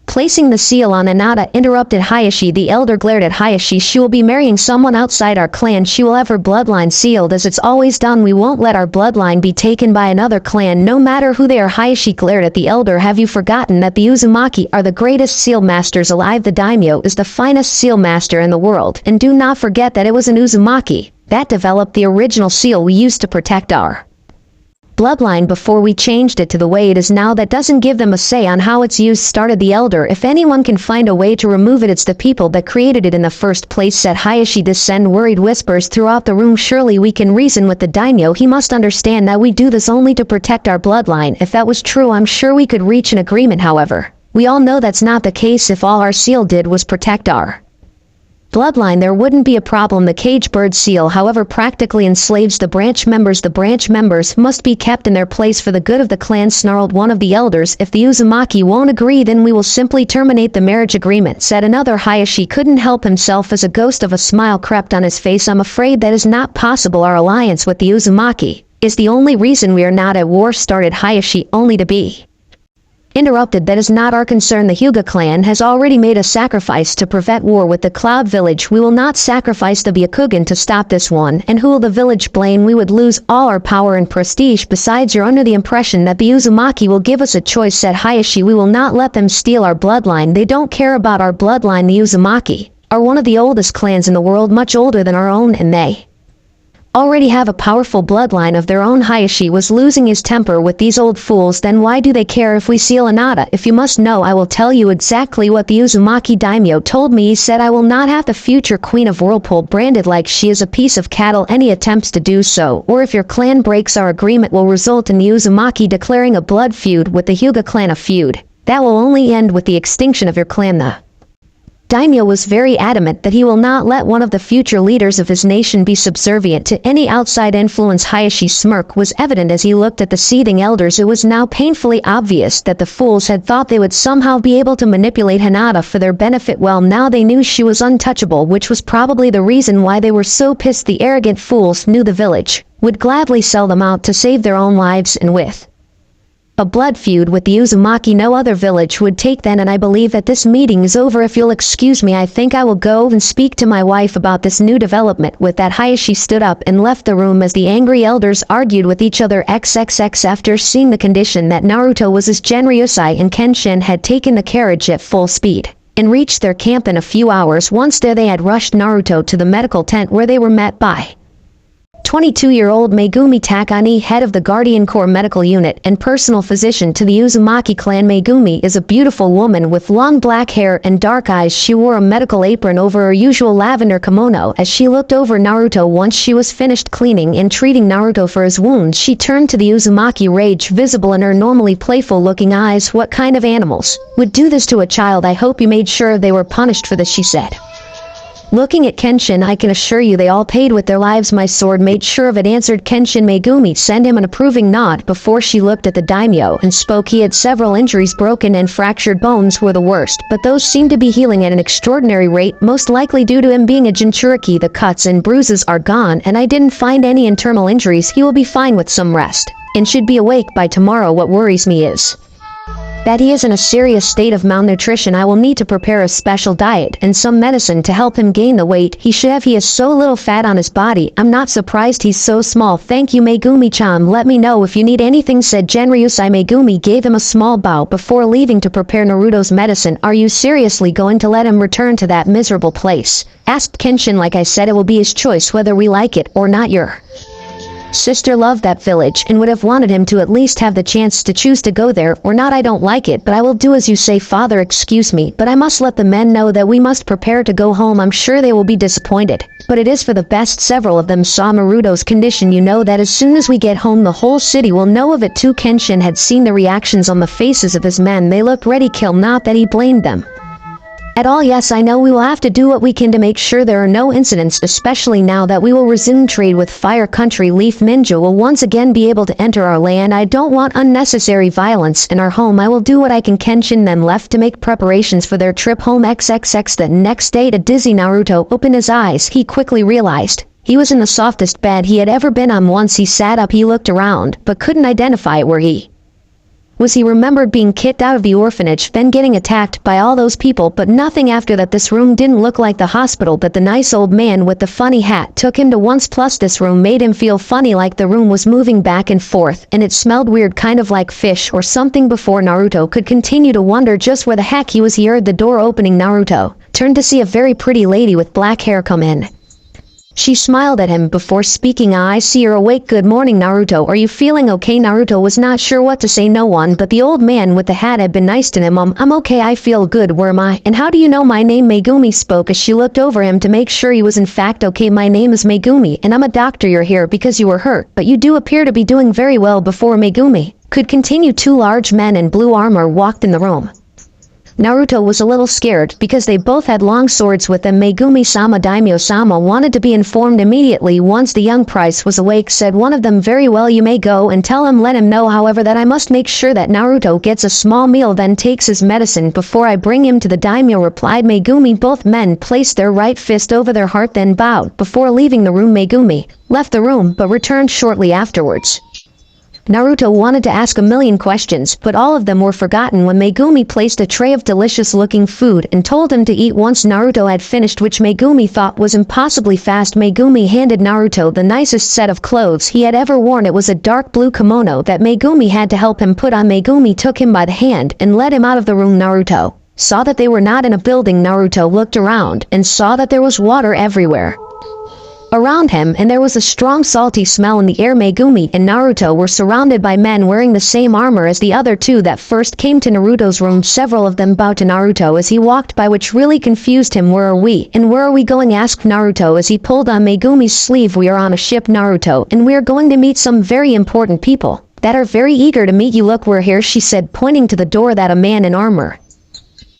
placing the seal on Hinata, interrupted Hayashi. The elder glared at Hayashi. She will be marrying someone outside our clan. She will have her bloodline sealed as it's always done. We won't let our bloodline be taken by another clan, no matter who they are. Hayashi glared at the elder. Have you forgotten that the Uzumaki are the greatest seal masters alive? The daimyo is the finest seal master in the world, and do not forget that it was an Uzumaki that developed the original seal we used to protect our bloodline before we changed it to the way it is now. That doesn't give them a say on how it's used, started the elder. If anyone can find a way to remove it, it's the people that created it in the first place, said Hayashi. This sent worried whispers throughout the room. Surely we can reason with the daimyo. He must understand that we do this only to protect our bloodline. If that was true, I'm sure we could reach an agreement. However, we all know that's not the case. If all our seal did was protect our bloodline, there wouldn't be a problem. The cage bird seal, however, practically enslaves the branch members. The branch members must be kept in their place for the good of the clan, snarled one of the elders. If the Uzumaki won't agree, then we will simply terminate the marriage agreement, said another. Hayashi couldn't help himself as a ghost of a smile crept on his face. I'm afraid that is not possible. Our alliance with the Uzumaki is the only reason we are not at war, started Hayashi, only to be interrupted. That is not our concern. The Hyuga clan has already made a sacrifice to prevent war with the Cloud Village. We will not sacrifice the Byakugan to stop this one. And who will the village blame? We would lose all our power and prestige. Besides, you're under the impression that the Uzumaki will give us a choice, said Hayashi. We will not let them steal our bloodline. They don't care about our bloodline. The Uzumaki are one of the oldest clans in the world, much older than our own, and they already have a powerful bloodline of their own. Hayashi was losing his temper with these old fools. Then why do they care if we seal Hinata? If you must know, I will tell you exactly what the Uzumaki daimyo told me. He said I will not have the future queen of Whirlpool branded like she is a piece of cattle. Any attempts to do so, or if your clan breaks our agreement, will result in the Uzumaki declaring a blood feud with the Hyuga clan. A feud that will only end with the extinction of your clan. The daimyo was very adamant that he will not let one of the future leaders of his nation be subservient to any outside influence. Hayashi's smirk was evident as he looked at the seething elders. It was now painfully obvious that the fools had thought they would somehow be able to manipulate Hinata for their benefit. Well, now they knew she was untouchable, which was probably the reason why they were so pissed. The arrogant fools knew the village would gladly sell them out to save their own lives, and with a blood feud with the Uzumaki no other village would take then. And I believe that this meeting is over. If you'll excuse me, I think I will go and speak to my wife about this new development. With that, Hayashi stood up and left the room as the angry elders argued with each other. XXX. After seeing the condition that Naruto was, as Genryusai and Kenshin had taken the carriage at full speed and reached their camp in a few hours. Once there, they had rushed Naruto to the medical tent where they were met by 22-year-old Megumi Takani, head of the Guardian Corps Medical Unit and personal physician to the Uzumaki clan. Megumi is a beautiful woman with long black hair and dark eyes. She wore a medical apron over her usual lavender kimono as she looked over Naruto. Once she was finished cleaning and treating Naruto for his wounds, she turned to the Uzumaki, rage visible in her normally playful-looking eyes. What kind of animals would do this to a child? I hope you made sure they were punished for this, she said. Looking at Kenshin, I can assure you they all paid with their lives. My sword made sure of it, answered Kenshin. Megumi sent him an approving nod before she looked at the daimyo and spoke. He had several injuries. Broken and fractured bones were the worst, but those seemed to be healing at an extraordinary rate, most likely due to him being a Jinchuriki. The cuts and bruises are gone, and I didn't find any internal injuries. He will be fine with some rest and should be awake by tomorrow. What worries me is that he is in a serious state of malnutrition. I will need to prepare a special diet and some medicine to help him gain the weight he should have. He has so little fat on his body. I'm not surprised he's so small. Thank you, Megumi-chan. Let me know if you need anything, said Genryusai. Megumi gave him a small bow before leaving to prepare Naruto's medicine. Are you seriously going to let him return to that miserable place? Asked Kenshin. Like I said, it will be his choice whether we like it or not. Your Sister loved that village and would have wanted him to at least have the chance to choose to go there or not. I don't like it, but I will do as you say. Father, excuse me, but I must let the men know that we must prepare to go home. I'm sure they will be disappointed, but it is for the best. Several of them saw Naruto's condition. You know that as soon as we get home the whole city will know of it too. Kenshin had seen the reactions on the faces of his men. They looked ready to kill, not that he blamed them at all. Yes, I know we will have to do what we can to make sure there are no incidents, especially now that we will resume trade with Fire Country. Leaf Ninja will once again be able to enter our land. I don't want unnecessary violence in our home. I will do what I can. Kenshin then left to make preparations for their trip home. XXX. The next day, to dizzy Naruto opened his eyes. He quickly realized he was in the softest bed he had ever been on. Once he sat up, he looked around, but couldn't identify where he was. He remembered being kicked out of the orphanage, then getting attacked by all those people, but nothing after that. This room didn't look like the hospital that the nice old man with the funny hat took him to once. Plus this room made him feel funny, like the room was moving back and forth, and it smelled weird, kind of like fish or something. Before Naruto could continue to wonder just where the heck he was, he heard the door opening. Naruto turned to see a very pretty lady with black hair come in. She smiled at him before speaking. I see you're awake. Good morning, Naruto. Are you feeling okay? Naruto was not sure what to say. No one but the old man with the hat had been nice to him. I'm okay, I feel good. Where am I? And how do you know my name? Megumi spoke as she looked over him to make sure he was in fact okay. My name is Megumi, and I'm a doctor. You're here because you were hurt, but you do appear to be doing very well. Before Megumi could continue, two large men in blue armor walked in the room. Naruto was a little scared because they both had long swords with them. Megumi-sama, Daimyo-sama wanted to be informed immediately once the young prince was awake. Said one of them, very well, you may go and tell him. Let him know, however, that I must make sure that Naruto gets a small meal, then takes his medicine before I bring him to the daimyo, replied Megumi. Both men placed their right fist over their heart, then bowed before leaving the room. Megumi left the room but returned shortly afterwards. Naruto wanted to ask a million questions, but all of them were forgotten when Megumi placed a tray of delicious-looking food and told him to eat once Naruto had finished, which Megumi thought was impossibly fast. Megumi handed Naruto the nicest set of clothes he had ever worn. It was a dark blue kimono that Megumi had to help him put on. Megumi took him by the hand and led him out of the room. Naruto saw that they were not in a building. Naruto looked around and saw that there was water everywhere around him, and there was a strong salty smell in the air. Megumi and Naruto were surrounded by men wearing the same armor as the other two that first came to Naruto's room. Several of them bowed to Naruto as he walked by, which really confused him. Where are we, and where are we going? Asked Naruto as he pulled on Megumi's sleeve. We are on a ship, Naruto, and we are going to meet some very important people that are very eager to meet you. Look, we're here, she said, pointing to the door that a man in armor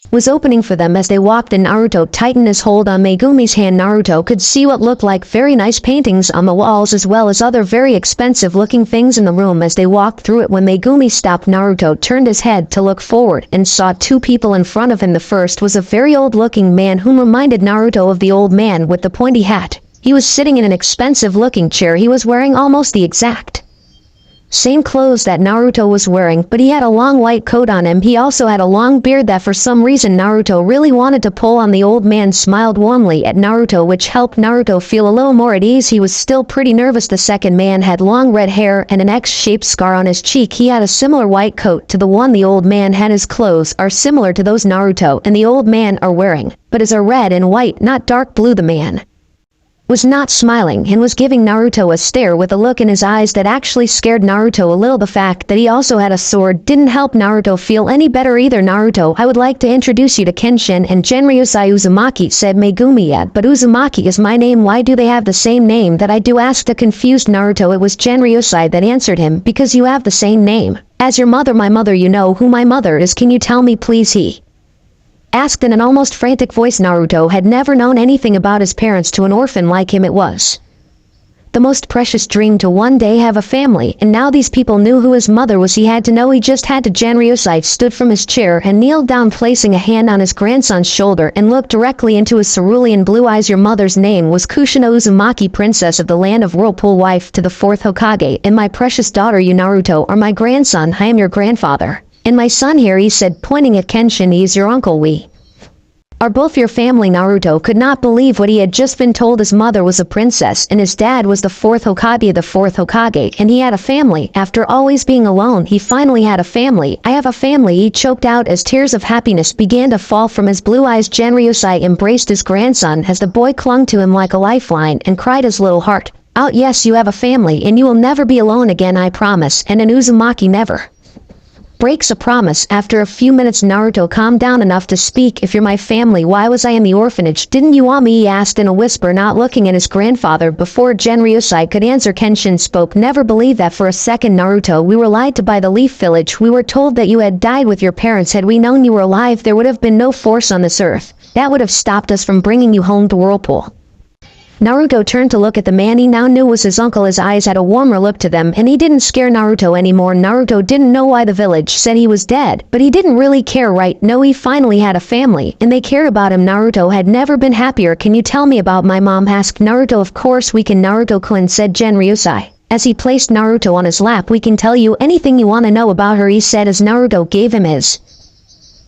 was opening for them. As they walked in, Naruto tightened his hold on Megumi's hand. Naruto could see what looked like very nice paintings on the walls as well as other very expensive looking things in the room. As they walked through it, when Megumi stopped, Naruto turned his head to look forward and saw two people in front of him. The first was a very old looking man whom reminded Naruto of the old man with the pointy hat. He was sitting in an expensive looking chair. He was wearing almost the exact same clothes that Naruto was wearing, but he had a long white coat on him. He also had a long beard that for some reason Naruto really wanted to pull on. The old man smiled warmly at Naruto, which helped Naruto feel a little more at ease. He was still pretty nervous. The second man had long red hair and an X-shaped scar on his cheek. He had a similar white coat to the one the old man had. His clothes are similar to those Naruto and the old man are wearing, but is are red and white, not dark blue. The man was not smiling and was giving Naruto a stare with a look in his eyes that actually scared Naruto a little. The fact that he also had a sword didn't help Naruto feel any better either. Naruto, I would like to introduce you to Kenshin and Genryusai. Uzumaki, said Megumi. Yet, but Uzumaki is my name. Why do they have the same name that I do? Asked a confused Naruto. It was Genryusai that answered him, because you have the same name as your mother. My mother? You know who my mother is? Can you tell me please? He asked in an almost frantic voice. Naruto had never known anything about his parents. To an orphan like him, it was the most precious dream to one day have a family, and now these people knew who his mother was. He had to know. He just had to. Genryusai stood from his chair and kneeled down, placing a hand on his grandson's shoulder, and looked directly into his cerulean blue eyes. Your mother's name was Kushina Uzumaki, princess of the land of Whirlpool, wife to the 4th Hokage, and my precious daughter. You, Naruto, are my grandson. I am your grandfather. And my son here, he said, pointing at Kenshin, he is your uncle. We are both your family. Naruto could not believe what he had just been told. His mother was a princess and his dad was the 4th Hokage. The 4th Hokage, and he had a family. After always being alone, he finally had a family. I have a family, he choked out as tears of happiness began to fall from his blue eyes. Genryusai embraced his grandson as the boy clung to him like a lifeline and cried his little heart Out, yes, you have a family and you will never be alone again, I promise, and an Uzumaki never breaks a promise. After a few minutes Naruto calmed down enough to speak. If you're my family, why was I in the orphanage? Didn't you want me? He asked in a whisper, not looking at his grandfather. Before Genryusai could answer, Kenshin spoke. Never believe that for a second, Naruto. We were lied to by the Leaf Village. We were told that you had died with your parents. Had we known you were alive, there would have been no force on this earth that would have stopped us from bringing you home to Whirlpool. Naruto turned to look at the man he now knew was his uncle. His eyes had a warmer look to them, and he didn't scare Naruto anymore. Naruto didn't know why the village said he was dead, but he didn't really care, right? No, he finally had a family, and they care about him. Naruto had never been happier. Can you tell me about my mom? Asked Naruto. Of course we can, Naruto-kun, said Genryusai. As he placed Naruto on his lap, we can tell you anything you want to know about her, he said as Naruto gave him his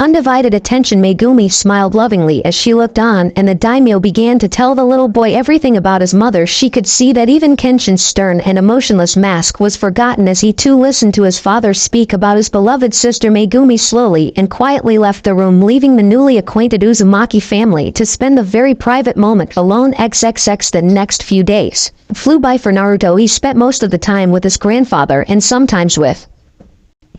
undivided attention. Megumi smiled lovingly as she looked on, and the daimyo began to tell the little boy everything about his mother. She could see that even Kenshin's stern and emotionless mask was forgotten as he too listened to his father speak about his beloved sister. Megumi slowly and quietly left the room, leaving the newly acquainted Uzumaki family to spend the very private moment alone. XXX. The next few days flew by for Naruto. He spent most of the time with his grandfather and sometimes with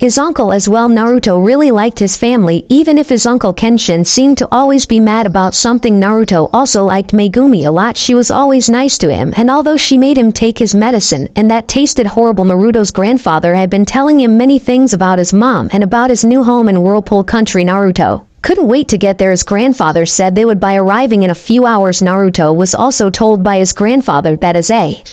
his uncle as well. Naruto really liked his family, even if his uncle Kenshin seemed to always be mad about something. Naruto also liked Megumi a lot. She was always nice to him, and although she made him take his medicine, and that tasted horrible, Naruto's grandfather had been telling him many things about his mom and about his new home in Whirlpool Country. Naruto couldn't wait to get there. His grandfather said they would be arriving in a few hours. Naruto was also told by his grandfather that as a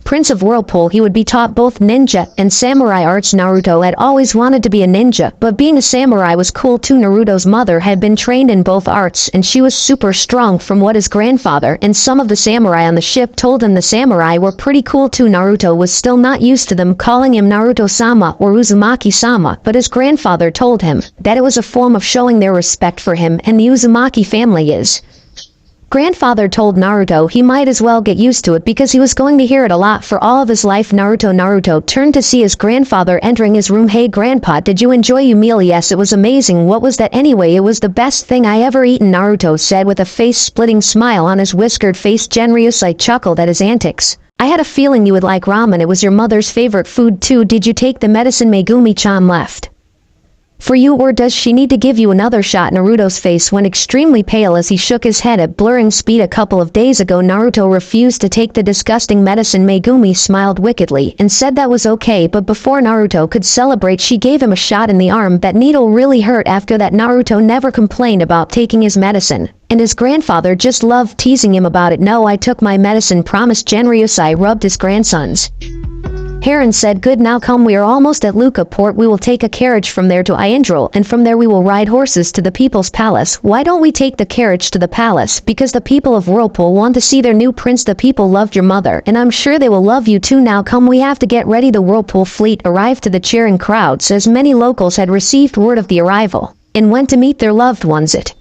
Prince of Whirlpool he would be taught both ninja and samurai arts. Naruto had always wanted to be a ninja, but being a samurai was cool too. Naruto's mother had been trained in both arts, and she was super strong. From what his grandfather and some of the samurai on the ship told him, the samurai were pretty cool too. Naruto was still not used to them calling him Naruto-sama or Uzumaki-sama, but his grandfather told him that it was a form of showing their respect for him and the Uzumaki family. His grandfather told Naruto he might as well get used to it because he was going to hear it a lot for all of his life. Naruto turned to see his grandfather entering his room. Hey grandpa, did you enjoy your meal? Yes, it was amazing. What was that anyway? It was the best thing I ever eaten, Naruto said with a face-splitting smile on his whiskered face. Genryusai chuckled at his antics. I had a feeling you would like ramen. It was your mother's favorite food too. Did you take the medicine Megumi-chan left for you, or does she need to give you another shot? Naruto's face went extremely pale as he shook his head at blurring speed. A couple of days ago Naruto refused to take the disgusting medicine. Megumi smiled wickedly and said that was okay, but before Naruto could celebrate she gave him a shot in the arm. That needle really hurt. After that Naruto never complained about taking his medicine, and his grandfather just loved teasing him about it. No, I took my medicine, promised Genryusai. Rubbed his grandson's hair and said, good, now come, we are almost at Luca Port. We will take a carriage from there to Aindril, and from there we will ride horses to the people's palace. Why don't we take the carriage to the palace? Because the people of Whirlpool want to see their new prince. The people loved your mother, and I'm sure they will love you too. Now come, we have to get ready. The Whirlpool fleet arrived to the cheering crowds as many locals had received word of the arrival and went to meet their loved ones. It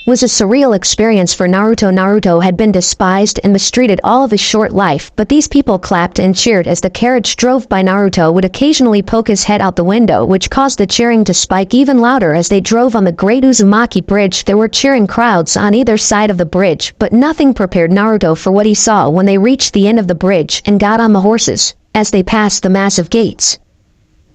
was a surreal experience for Naruto. Naruto had been despised and mistreated all of his short life, but these people clapped and cheered as the carriage drove by. Naruto would occasionally poke his head out the window, which caused the cheering to spike even louder as they drove on the Great Uzumaki Bridge. There were cheering crowds on either side of the bridge, but nothing prepared Naruto for what he saw when they reached the end of the bridge and got on the horses. As they passed the massive gates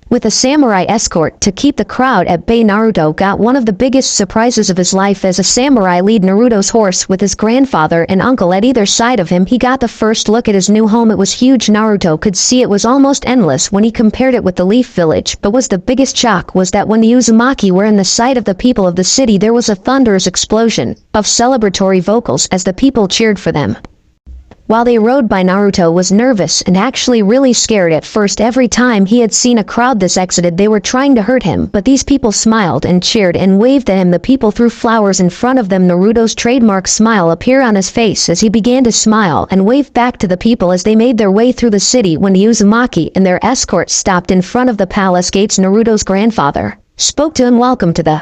with a samurai escort to keep the crowd at bay, Naruto got one of the biggest surprises of his life as a samurai lead Naruto's horse with his grandfather and uncle at either side of him. He got the first look at his new home. It was huge. Naruto could see it was almost endless when he compared it with the Leaf Village, but was the biggest shock was that when the Uzumaki were in the sight of the people of the city, there was a thunderous explosion of celebratory vocals as the people cheered for them. While they rode by, Naruto was nervous and actually really scared at first. Every time he had seen a crowd this excited, they were trying to hurt him, but these people smiled and cheered and waved at him. The people threw flowers in front of them. Naruto's trademark smile appeared on his face as he began to smile and wave back to the people as they made their way through the city. When the Uzumaki and their escort stopped in front of the palace gates, Naruto's grandfather spoke to him. Welcome to the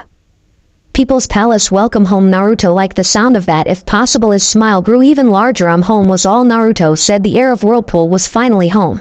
people's palace. Welcome home. Naruto liked the sound of that. If possible, his smile grew even larger. I'm home was all Naruto said. The heir of Whirlpool was finally home.